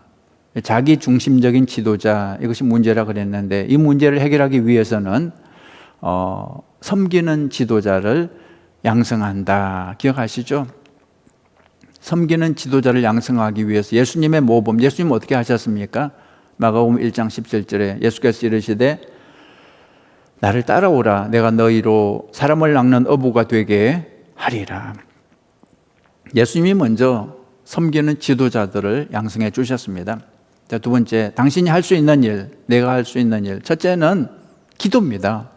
자기 중심적인 지도자, 이것이 문제라 그랬는데, 이 문제를 해결하기 위해서는 섬기는 지도자를 양성한다. 기억하시죠? 섬기는 지도자를 양성하기 위해서 예수님의 모범, 예수님 어떻게 하셨습니까? 마가복음 1장 17절에 예수께서 이르시되 나를 따라오라. 내가 너희로 사람을 낚는 어부가 되게 하리라. 예수님이 먼저 섬기는 지도자들을 양성해 주셨습니다. 자, 두 번째, 당신이 할 수 있는 일, 내가 할 수 있는 일. 첫째는 기도입니다.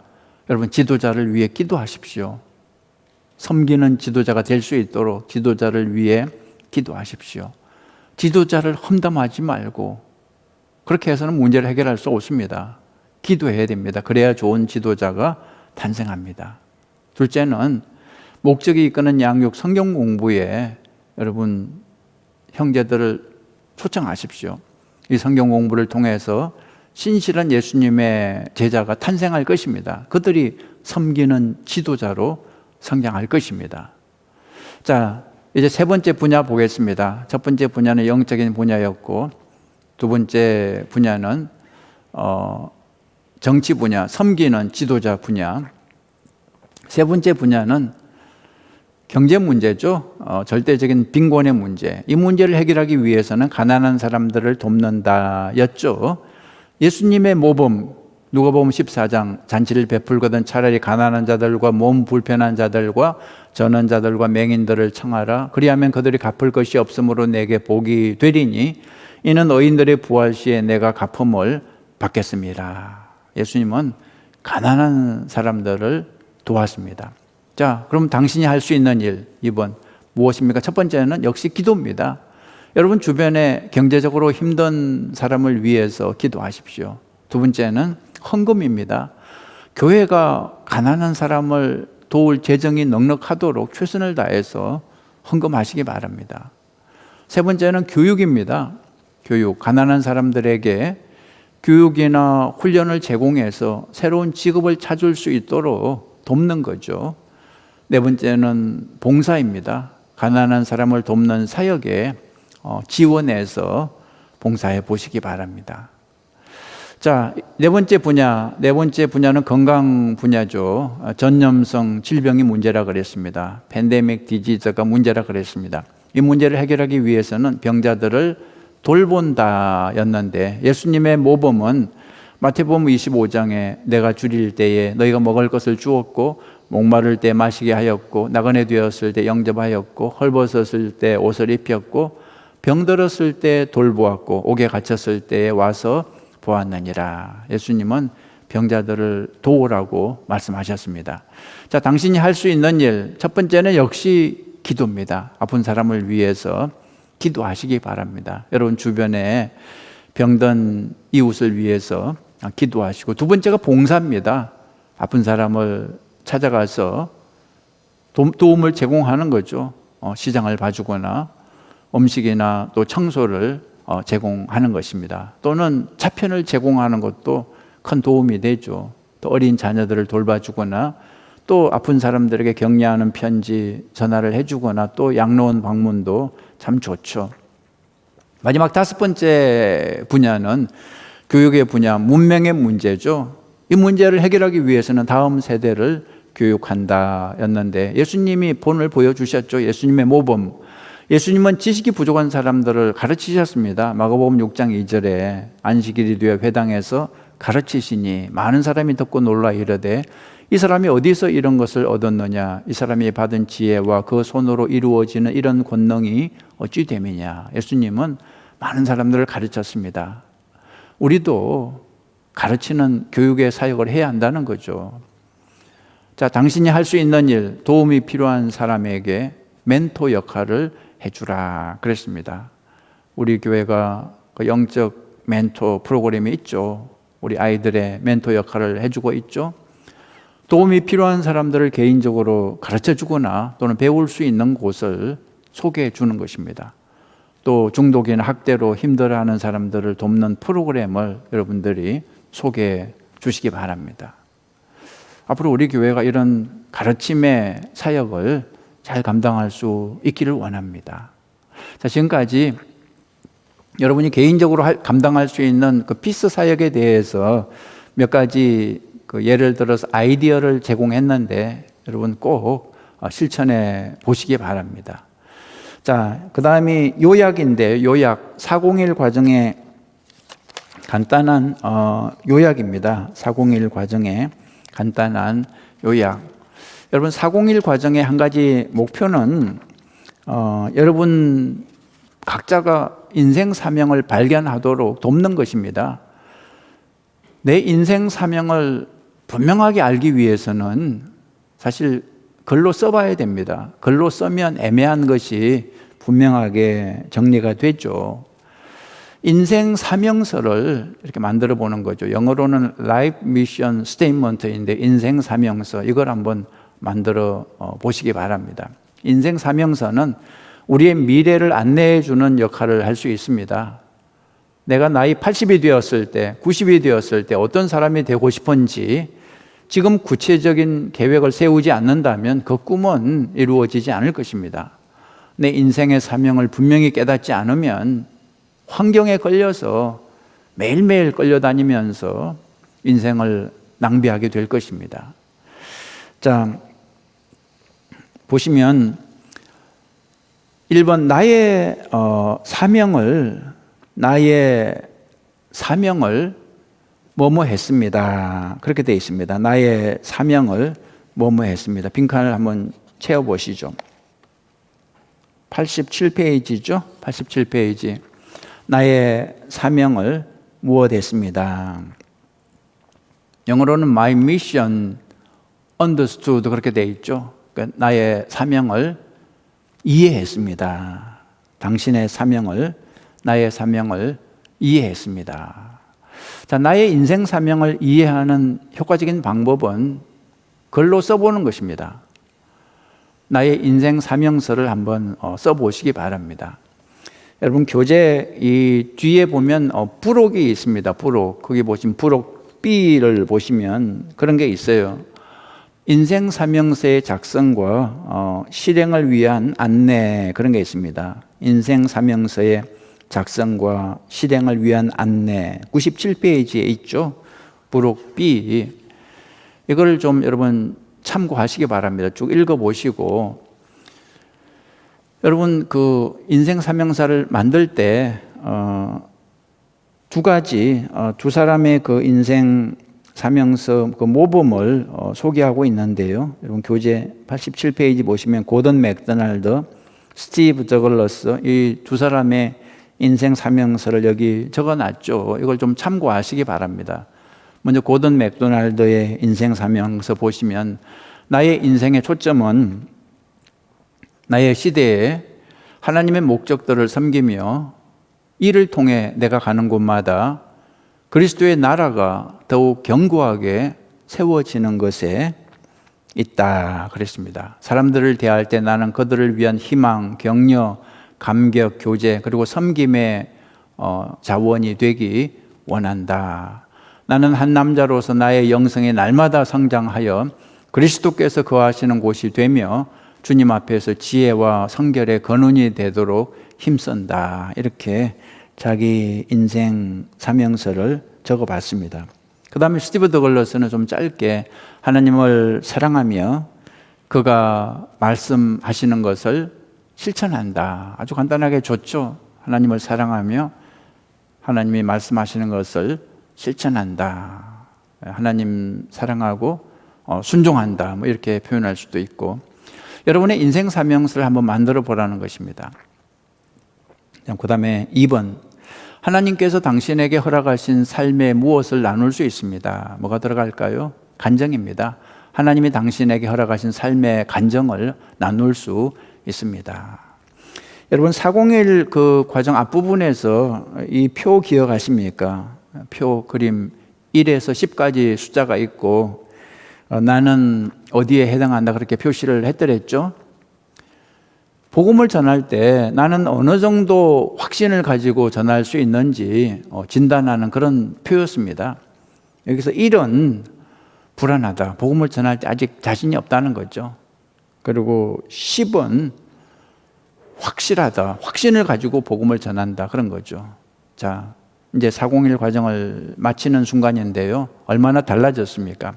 여러분, 지도자를 위해 기도하십시오. 섬기는 지도자가 될 수 있도록 지도자를 위해 기도하십시오. 지도자를 험담하지 말고 그렇게 해서는 문제를 해결할 수 없습니다. 기도해야 됩니다. 그래야 좋은 지도자가 탄생합니다. 둘째는 목적이 이끄는 양육 성경 공부에 여러분 형제들을 초청하십시오. 이 성경 공부를 통해서 신실한 예수님의 제자가 탄생할 것입니다. 그들이 섬기는 지도자로 성장할 것입니다. 자, 이제 세 번째 분야 보겠습니다. 첫 번째 분야는 영적인 분야였고, 두 번째 분야는 정치 분야, 섬기는 지도자 분야. 세 번째 분야는 경제 문제죠. 절대적인 빈곤의 문제. 이 문제를 해결하기 위해서는 가난한 사람들을 돕는다였죠. 예수님의 모범, 누가복음 14장, 잔치를 베풀거든 차라리 가난한 자들과 몸 불편한 자들과 전원자들과 맹인들을 청하라. 그리하면 그들이 갚을 것이 없으므로 내게 복이 되리니 이는 의인들의 부활 시에 내가 갚음을 받겠습니다. 예수님은 가난한 사람들을 도왔습니다. 자, 그럼 당신이 할 수 있는 일 2번 무엇입니까? 첫 번째는 역시 기도입니다. 여러분 주변에 경제적으로 힘든 사람을 위해서 기도하십시오. 두 번째는 헌금입니다. 교회가 가난한 사람을 도울 재정이 넉넉하도록 최선을 다해서 헌금하시기 바랍니다. 세 번째는 교육입니다. 교육, 가난한 사람들에게 교육이나 훈련을 제공해서 새로운 직업을 찾을 수 있도록 돕는 거죠. 네 번째는 봉사입니다. 가난한 사람을 돕는 사역에 지원해서 봉사해 보시기 바랍니다. 자, 네 번째 분야는 건강 분야죠. 전염성 질병이 문제라 그랬습니다. 팬데믹 디지즈가 문제라 그랬습니다. 이 문제를 해결하기 위해서는 병자들을 돌본다였는데 예수님의 모범은 마태복음 25장에 내가 줄일 때에 너희가 먹을 것을 주었고 목마를 때 마시게 하였고 나그네 되었을 때 영접하였고 헐벗었을 때 옷을 입혔고 병들었을 때 돌보았고 옥에 갇혔을 때에 와서 보았느니라. 예수님은 병자들을 도우라고 말씀하셨습니다. 자, 당신이 할 수 있는 일, 첫 번째는 역시 기도입니다. 아픈 사람을 위해서 기도하시기 바랍니다. 여러분 주변에 병든 이웃을 위해서 기도하시고, 두 번째가 봉사입니다. 아픈 사람을 찾아가서 도움을 제공하는 거죠. 시장을 봐주거나 음식이나 또 청소를 제공하는 것입니다. 또는 차편을 제공하는 것도 큰 도움이 되죠. 또 어린 자녀들을 돌봐주거나 또 아픈 사람들에게 격려하는 편지 전화를 해주거나 또 양로원 방문도 참 좋죠. 마지막 다섯 번째 분야는 교육의 분야, 문명의 문제죠. 이 문제를 해결하기 위해서는 다음 세대를 교육한다였는데 예수님이 본을 보여주셨죠. 예수님의 모범. 예수님은 지식이 부족한 사람들을 가르치셨습니다. 마가복음 6장 2절에 안식일이 되어 회당에서 가르치시니 많은 사람이 듣고 놀라 이르되 이 사람이 어디서 이런 것을 얻었느냐? 이 사람이 받은 지혜와 그 손으로 이루어지는 이런 권능이 어찌 됨이냐? 예수님은 많은 사람들을 가르쳤습니다. 우리도 가르치는 교육의 사역을 해야 한다는 거죠. 자, 당신이 할 수 있는 일, 도움이 필요한 사람에게 멘토 역할을 해주라 그랬습니다. 우리 교회가 그 영적 멘토 프로그램이 있죠. 우리 아이들의 멘토 역할을 해주고 있죠. 도움이 필요한 사람들을 개인적으로 가르쳐주거나 또는 배울 수 있는 곳을 소개해 주는 것입니다. 또 중독이나 학대로 힘들어하는 사람들을 돕는 프로그램을 여러분들이 소개해 주시기 바랍니다. 앞으로 우리 교회가 이런 가르침의 사역을 잘 감당할 수 있기를 원합니다. 자, 지금까지 여러분이 개인적으로 감당할 수 있는 그 피스 사역에 대해서 몇 가지 그 예를 들어서 아이디어를 제공했는데 여러분 꼭 실천해 보시기 바랍니다. 자, 그 다음이 요약인데 요약 401 과정의 간단한 요약입니다. 401 과정의 간단한 요약. 여러분 401 과정의 한 가지 목표는 여러분 각자가 인생 사명을 발견하도록 돕는 것입니다. 내 인생 사명을 분명하게 알기 위해서는 사실 글로 써봐야 됩니다. 글로 쓰면 애매한 것이 분명하게 정리가 되죠. 인생 사명서를 이렇게 만들어 보는 거죠. 영어로는 Life Mission Statement인데 인생 사명서, 이걸 한번 만들어 보시기 바랍니다. 인생 사명서는 우리의 미래를 안내해 주는 역할을 할 수 있습니다. 내가 나이 80이 되었을 때, 90이 되었을 때 어떤 사람이 되고 싶은지 지금 구체적인 계획을 세우지 않는다면 그 꿈은 이루어지지 않을 것입니다. 내 인생의 사명을 분명히 깨닫지 않으면 환경에 걸려서 매일매일 끌려다니면서 인생을 낭비하게 될 것입니다. 자, 보시면 1번 나의 사명을 뭐뭐 했습니다. 그렇게 되어 있습니다. 나의 사명을 뭐뭐 했습니다. 빈칸을 한번 채워보시죠. 87페이지죠. 87페이지. 나의 사명을 무엇 했습니다. 영어로는 My mission understood 그렇게 되어 있죠. 그러니까 나의 사명을 이해했습니다. 당신의 사명을, 나의 사명을 이해했습니다. 자, 나의 인생 사명을 이해하는 효과적인 방법은 글로 써보는 것입니다. 나의 인생 사명서를 한번 써보시기 바랍니다. 여러분 교재 이 뒤에 보면 부록이 있습니다. 부록. 거기 보시면 부록 B를 보시면 그런 게 있어요. 인생 사명서의 작성과 실행을 위한 안내, 그런 게 있습니다. 인생 사명서의 작성과 실행을 위한 안내 97페이지에 있죠. 부록 B. 이걸 좀 여러분 참고하시기 바랍니다. 쭉 읽어보시고 여러분 그 인생 사명사를 만들 때 두 사람의 그 인생 사명서 그 모범을 소개하고 있는데요. 여러분 교재 87페이지 보시면 고던 맥도날드, 스티브 저글러스 이 두 사람의 인생 사명서를 여기 적어놨죠. 이걸 좀 참고하시기 바랍니다. 먼저 고던 맥도날드의 인생 사명서 보시면 나의 인생의 초점은 나의 시대에 하나님의 목적들을 섬기며 이를 통해 내가 가는 곳마다 그리스도의 나라가 더욱 견고하게 세워지는 것에 있다 그랬습니다. 사람들을 대할 때 나는 그들을 위한 희망, 격려, 감격, 교제 그리고 섬김의 자원이 되기 원한다. 나는 한 남자로서 나의 영성에 날마다 성장하여 그리스도께서 거하시는 곳이 되며 주님 앞에서 지혜와 성결의 근원이 되도록 힘쓴다. 이렇게 자기 인생 사명서를 적어봤습니다. 그 다음에 스티브 더글러스는 좀 짧게 하나님을 사랑하며 그가 말씀하시는 것을 실천한다. 아주 간단하게 좋죠. 하나님을 사랑하며 하나님이 말씀하시는 것을 실천한다. 하나님 사랑하고 순종한다. 뭐 이렇게 표현할 수도 있고, 여러분의 인생 사명서를 한번 만들어 보라는 것입니다. 그 다음에 2번, 하나님께서 당신에게 허락하신 삶에 무엇을 나눌 수 있습니다. 뭐가 들어갈까요? 간정입니다. 하나님이 당신에게 허락하신 삶의 간정을 나눌 수 있습니다. 여러분 401 그 과정 앞부분에서 이 표 기억하십니까? 표 그림 1에서 10까지 숫자가 있고 나는 어디에 해당한다 그렇게 표시를 했더랬죠. 복음을 전할 때 나는 어느 정도 확신을 가지고 전할 수 있는지 진단하는 그런 표였습니다. 여기서 1은 불안하다. 복음을 전할 때 아직 자신이 없다는 거죠. 그리고 10은 확실하다. 확신을 가지고 복음을 전한다. 그런 거죠. 자, 이제 401 과정을 마치는 순간인데요. 얼마나 달라졌습니까?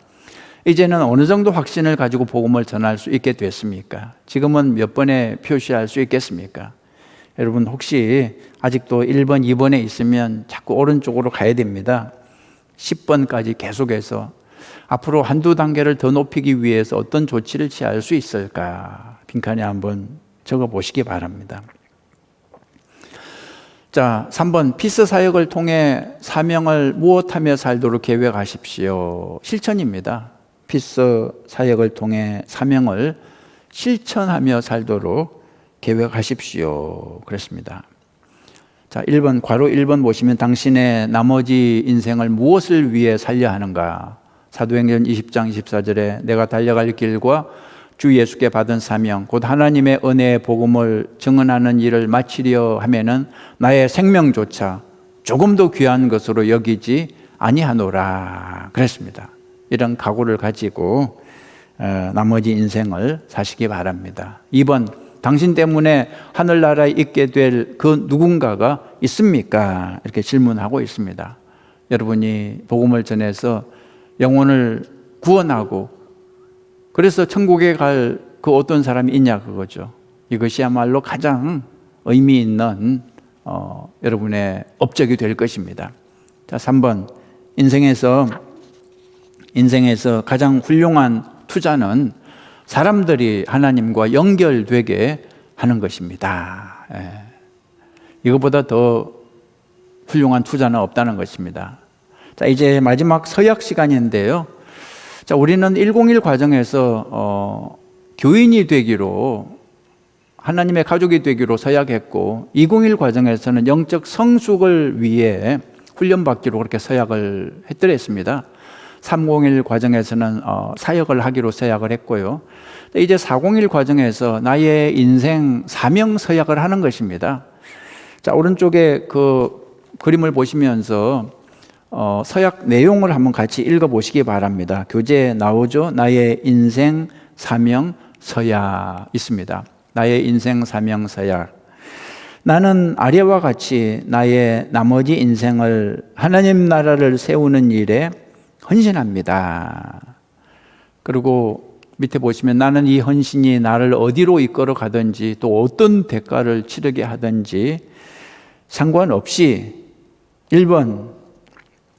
이제는 어느 정도 확신을 가지고 복음을 전할 수 있게 됐습니까? 지금은 몇 번에 표시할 수 있겠습니까? 여러분 혹시 아직도 1번, 2번에 있으면 자꾸 오른쪽으로 가야 됩니다. 10번까지 계속해서 앞으로 한두 단계를 더 높이기 위해서 어떤 조치를 취할 수 있을까? 빈칸에 한번 적어 보시기 바랍니다. 자, 3번 피스 사역을 통해 사명을 무엇하며 살도록 계획하십시오. 실천입니다. 피스 사역을 통해 사명을 실천하며 살도록 계획하십시오. 그랬습니다. 자, 1번 괄호 1번 보시면 당신의 나머지 인생을 무엇을 위해 살려 하는가? 사도행전 20장 24절에 내가 달려갈 길과 주 예수께 받은 사명 곧 하나님의 은혜의 복음을 증언하는 일을 마치려 하면은 나의 생명조차 조금도 귀한 것으로 여기지 아니하노라 그랬습니다. 이런 각오를 가지고 나머지 인생을 사시기 바랍니다. 2번 당신 때문에 하늘나라에 있게 될 그 누군가가 있습니까? 이렇게 질문하고 있습니다. 여러분이 복음을 전해서 영혼을 구원하고 그래서 천국에 갈 그 어떤 사람이 있냐 그거죠. 이것이야말로 가장 의미 있는 여러분의 업적이 될 것입니다. 자, 3번 인생에서 가장 훌륭한 투자는 사람들이 하나님과 연결되게 하는 것입니다. 이것보다 더 훌륭한 투자는 없다는 것입니다. 자, 이제 마지막 서약 시간인데요. 자, 우리는 101 과정에서 교인이 되기로 하나님의 가족이 되기로 서약했고 201 과정에서는 영적 성숙을 위해 훈련받기로 그렇게 서약을 했더랬습니다. 301 과정에서는 사역을 하기로 서약을 했고요. 이제 401 과정에서 나의 인생 사명 서약을 하는 것입니다. 자, 오른쪽에 그 그림을 보시면서 서약 내용을 한번 같이 읽어보시기 바랍니다. 교재에 나오죠. 나의 인생 사명 서약 있습니다. 나의 인생 사명 서약. 나는 아래와 같이 나의 나머지 인생을 하나님 나라를 세우는 일에 헌신합니다. 그리고 밑에 보시면 나는 이 헌신이 나를 어디로 이끌어 가든지 또 어떤 대가를 치르게 하든지 상관없이 1번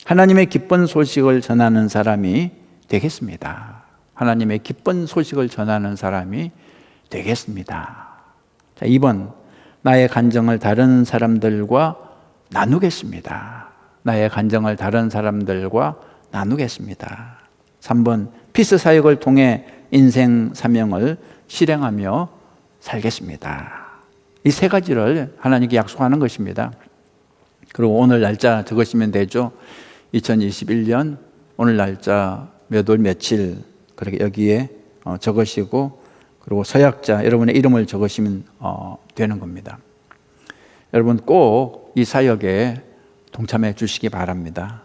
하나님의 기쁜 소식을 전하는 사람이 되겠습니다. 하나님의 기쁜 소식을 전하는 사람이 되겠습니다. 자, 2번 나의 간정을 다른 사람들과 나누겠습니다. 나의 간정을 다른 사람들과 나누겠습니다. 3번 피스 사역을 통해 인생 사명을 실행하며 살겠습니다. 이 세 가지를 하나님께 약속하는 것입니다. 그리고 오늘 날짜 적으시면 되죠. 2021년 오늘 날짜 몇 월 며칠 그렇게 여기에 적으시고 그리고 서약자 여러분의 이름을 적으시면 되는 겁니다. 여러분 꼭 이 사역에 동참해 주시기 바랍니다.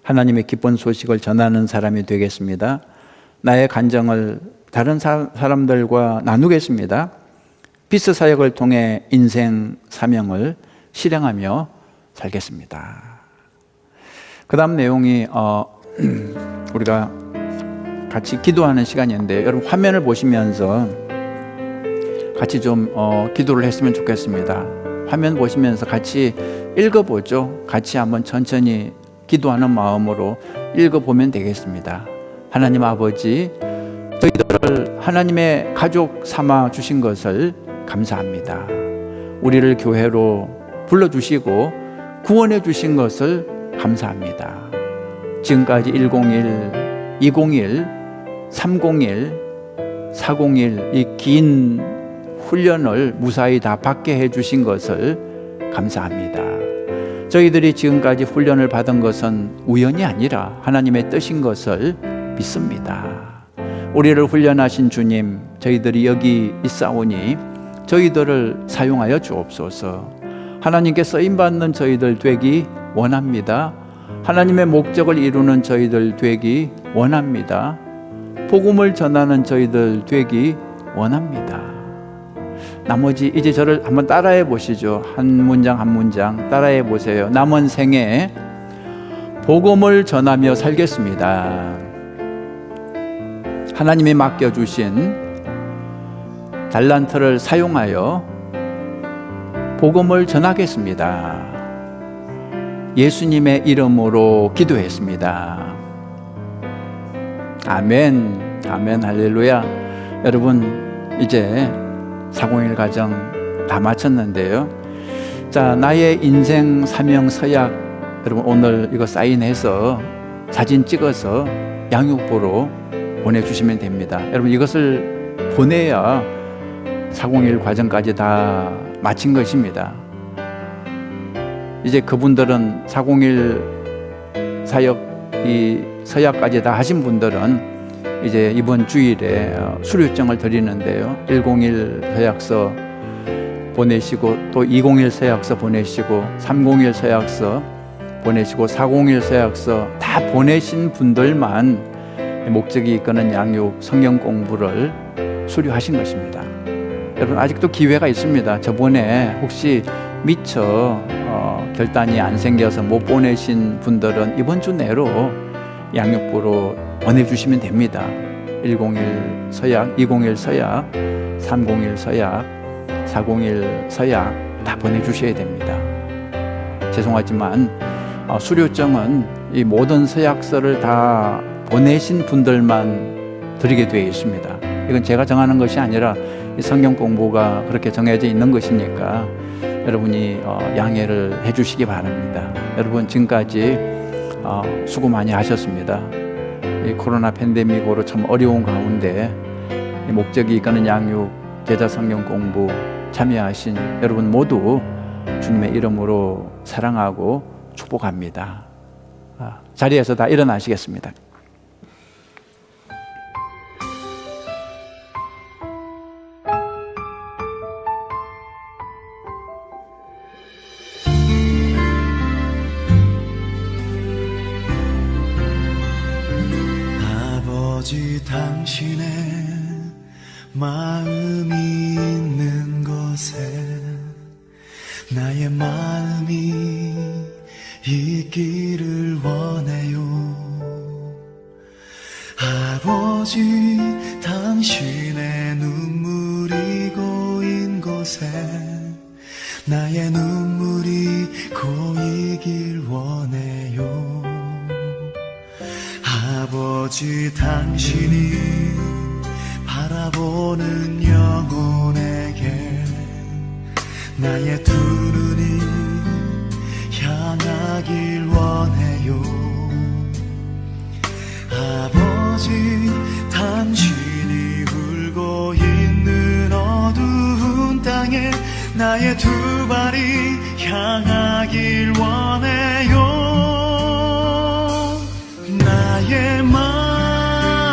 하나님의 기쁜 소식을 전하는 사람이 되겠습니다. 나의 간정을 다른 사람들과 나누겠습니다. 피스 사역을 통해 인생 사명을 실행하며 살겠습니다. 그 다음 내용이 우리가 같이 기도하는 시간인데 여러분 화면을 보시면서 같이 좀 기도를 했으면 좋겠습니다. 화면 보시면서 같이 읽어보죠. 같이 한번 천천히 기도하는 마음으로 읽어보면 되겠습니다. 하나님 아버지, 저희들을 하나님의 가족 삼아 주신 것을 감사합니다. 우리를 교회로 불러주시고 구원해 주신 것을 감사합니다. 지금까지 101, 201, 301, 401 이 긴 훈련을 무사히 다 받게 해 주신 것을 감사합니다. 저희들이 지금까지 훈련을 받은 것은 우연이 아니라 하나님의 뜻인 것을 믿습니다. 우리를 훈련하신 주님, 저희들이 여기 있사오니 저희들을 사용하여 주옵소서. 하나님께 쓰임받는 저희들 되기 원합니다. 하나님의 목적을 이루는 저희들 되기 원합니다. 복음을 전하는 저희들 되기 원합니다. 나머지 이제 저를 한번 따라해 보시죠. 한 문장 한 문장 따라해 보세요. 남은 생에 복음을 전하며 살겠습니다. 하나님이 맡겨주신 달란트를 사용하여 복음을 전하겠습니다. 예수님의 이름으로 기도했습니다. 아멘, 아멘, 할렐루야. 여러분, 이제 401 가정 다 마쳤는데요. 자, 나의 인생 사명 서약, 여러분 오늘 이거 사인해서 사진 찍어서 양육부로 보내주시면 됩니다. 여러분 이것을 보내야 401 과정까지 다 마친 것입니다. 이제 그분들은 401 사역 이 서약까지 다 하신 분들은 이제 이번 주일에 수료증을 드리는데요. 101 서약서 보내시고 또 201 서약서 보내시고 301 서약서 보내시고 401 서약서 다 보내신 분들만 목적이 이끄는 양육 성경 공부를 수료하신 것입니다. 여러분 아직도 기회가 있습니다. 저번에 혹시 미처 결단이 안 생겨서 못 보내신 분들은 이번 주 내로 양육부로 보내주시면 됩니다. 101 서약, 201 서약, 301 서약, 401 서약 다 보내주셔야 됩니다. 죄송하지만 수료증은 이 모든 서약서를 다 보내신 분들만 드리게 되어 있습니다. 이건 제가 정하는 것이 아니라 이 성경 공부가 그렇게 정해져 있는 것이니까 여러분이 양해를 해주시기 바랍니다. 여러분 지금까지 수고 많이 하셨습니다. 이 코로나 팬데믹으로 참 어려운 가운데 목적이 이끄는 양육 제자 성경 공부 참여하신 여러분 모두 주님의 이름으로 사랑하고 축복합니다. 자리에서 다 일어나시겠습니다. 아버지 당신의 마음이 있는 곳에 나의 마음이 있기를 원해요. 아버지 당신의 눈물이 고인 곳에 나의 눈물이 고이길 원해요. 아버지 당신이 바라보는 영혼에게 나의 두 눈이 향하길 원해요. 아버지 당신이 울고 있는 어두운 땅에 나의 두 발이 향하길 원해요. 나의 마음이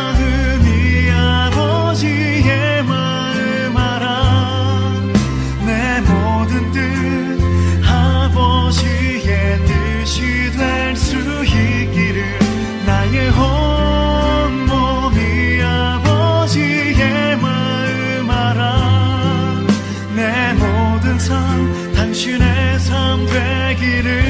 아버지의 마음 알아. 내 모든 뜻 아버지의 뜻이 될 수 있기를. 나의 온 몸이 아버지의 마음 알아. 내 모든 삶 당신의 삶 되기를.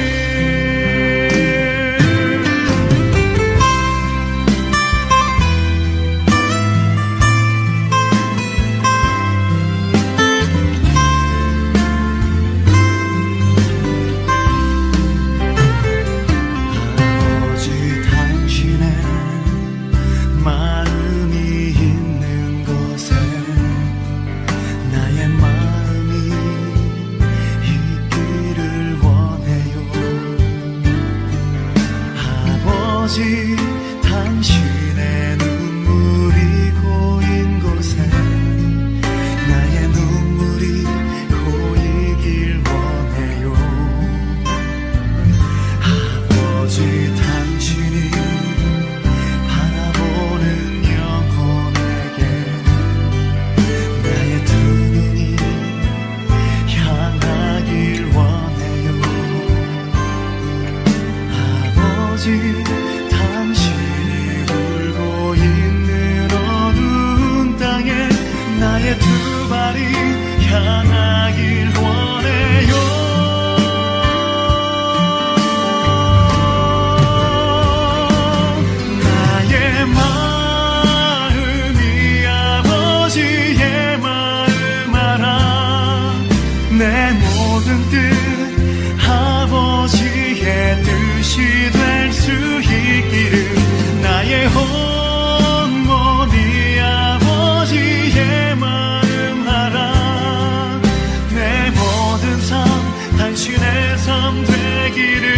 삶 되기를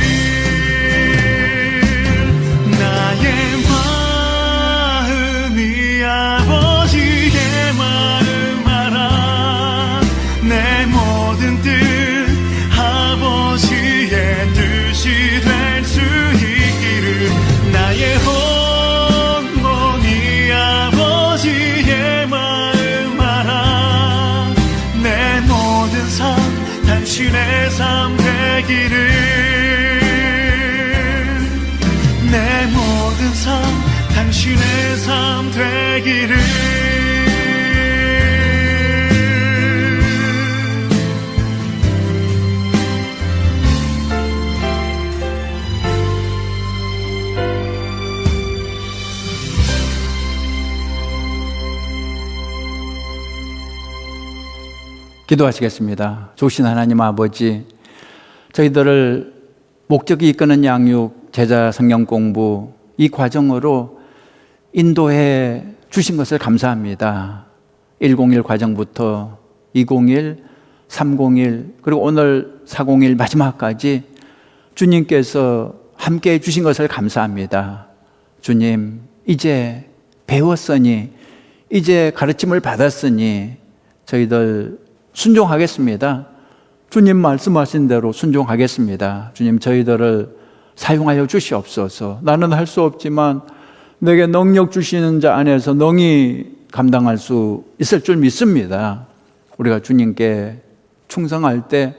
나의 마음이 아버지의 마음 알아 내 모든 뜻 아버지의 뜻이 될 수 있기를 나의 온몸이 아버지의 마음 알아 내 모든 삶 당신의 삶 되기를 내 모든 삶 당신의 삶 되기를 기도하시겠습니다. 좋으신 하나님 아버지, 저희들을 목적이 이끄는 양육, 제자 성경 공부 이 과정으로 인도해 주신 것을 감사합니다. 101 과정부터 201, 301 그리고 오늘 401 마지막까지 주님께서 함께해 주신 것을 감사합니다. 주님, 이제 배웠으니 이제 가르침을 받았으니 저희들 순종하겠습니다. 주님 말씀하신 대로 순종하겠습니다. 주님, 저희들을 사용하여 주시옵소서. 나는 할 수 없지만 내게 능력 주시는 자 안에서 능히 감당할 수 있을 줄 믿습니다. 우리가 주님께 충성할 때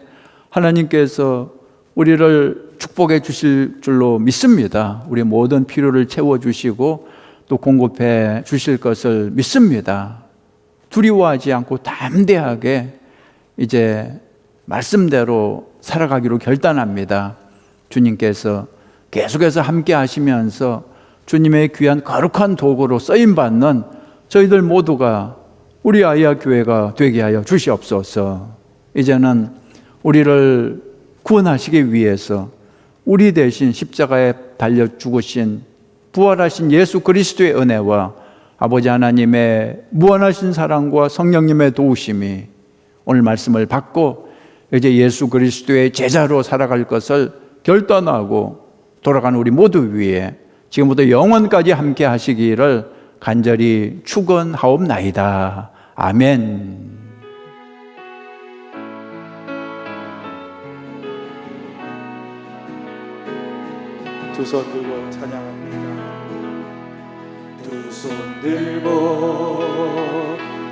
하나님께서 우리를 축복해 주실 줄로 믿습니다. 우리의 모든 필요를 채워주시고 또 공급해 주실 것을 믿습니다. 두려워하지 않고 담대하게 이제 말씀대로 살아가기로 결단합니다. 주님께서 계속해서 함께 하시면서 주님의 귀한 거룩한 도구로 쓰임받는 저희들 모두가 우리 아이야 교회가 되게 하여 주시옵소서. 이제는 우리를 구원하시기 위해서 우리 대신 십자가에 달려 죽으신 부활하신 예수 그리스도의 은혜와 아버지 하나님의 무한하신 사랑과 성령님의 도우심이 오늘 말씀을 받고 이제 예수 그리스도의 제자로 살아갈 것을 결단하고 돌아가는 우리 모두 위에 지금부터 영원까지 함께 하시기를 간절히 축원하옵나이다. 아멘. 두 손 들고 찬양합니다. 두 손 들고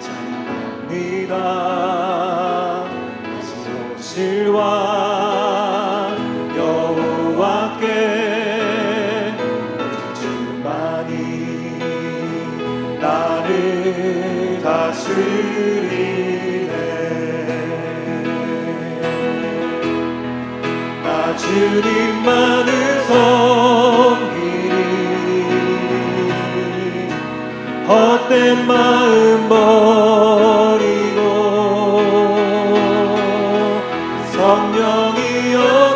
찬양합니다. 오실 왕 여호와께 주만이 나를 다스리네. 나 주님만을 섬기리 헛된 마음 버리고 성령이여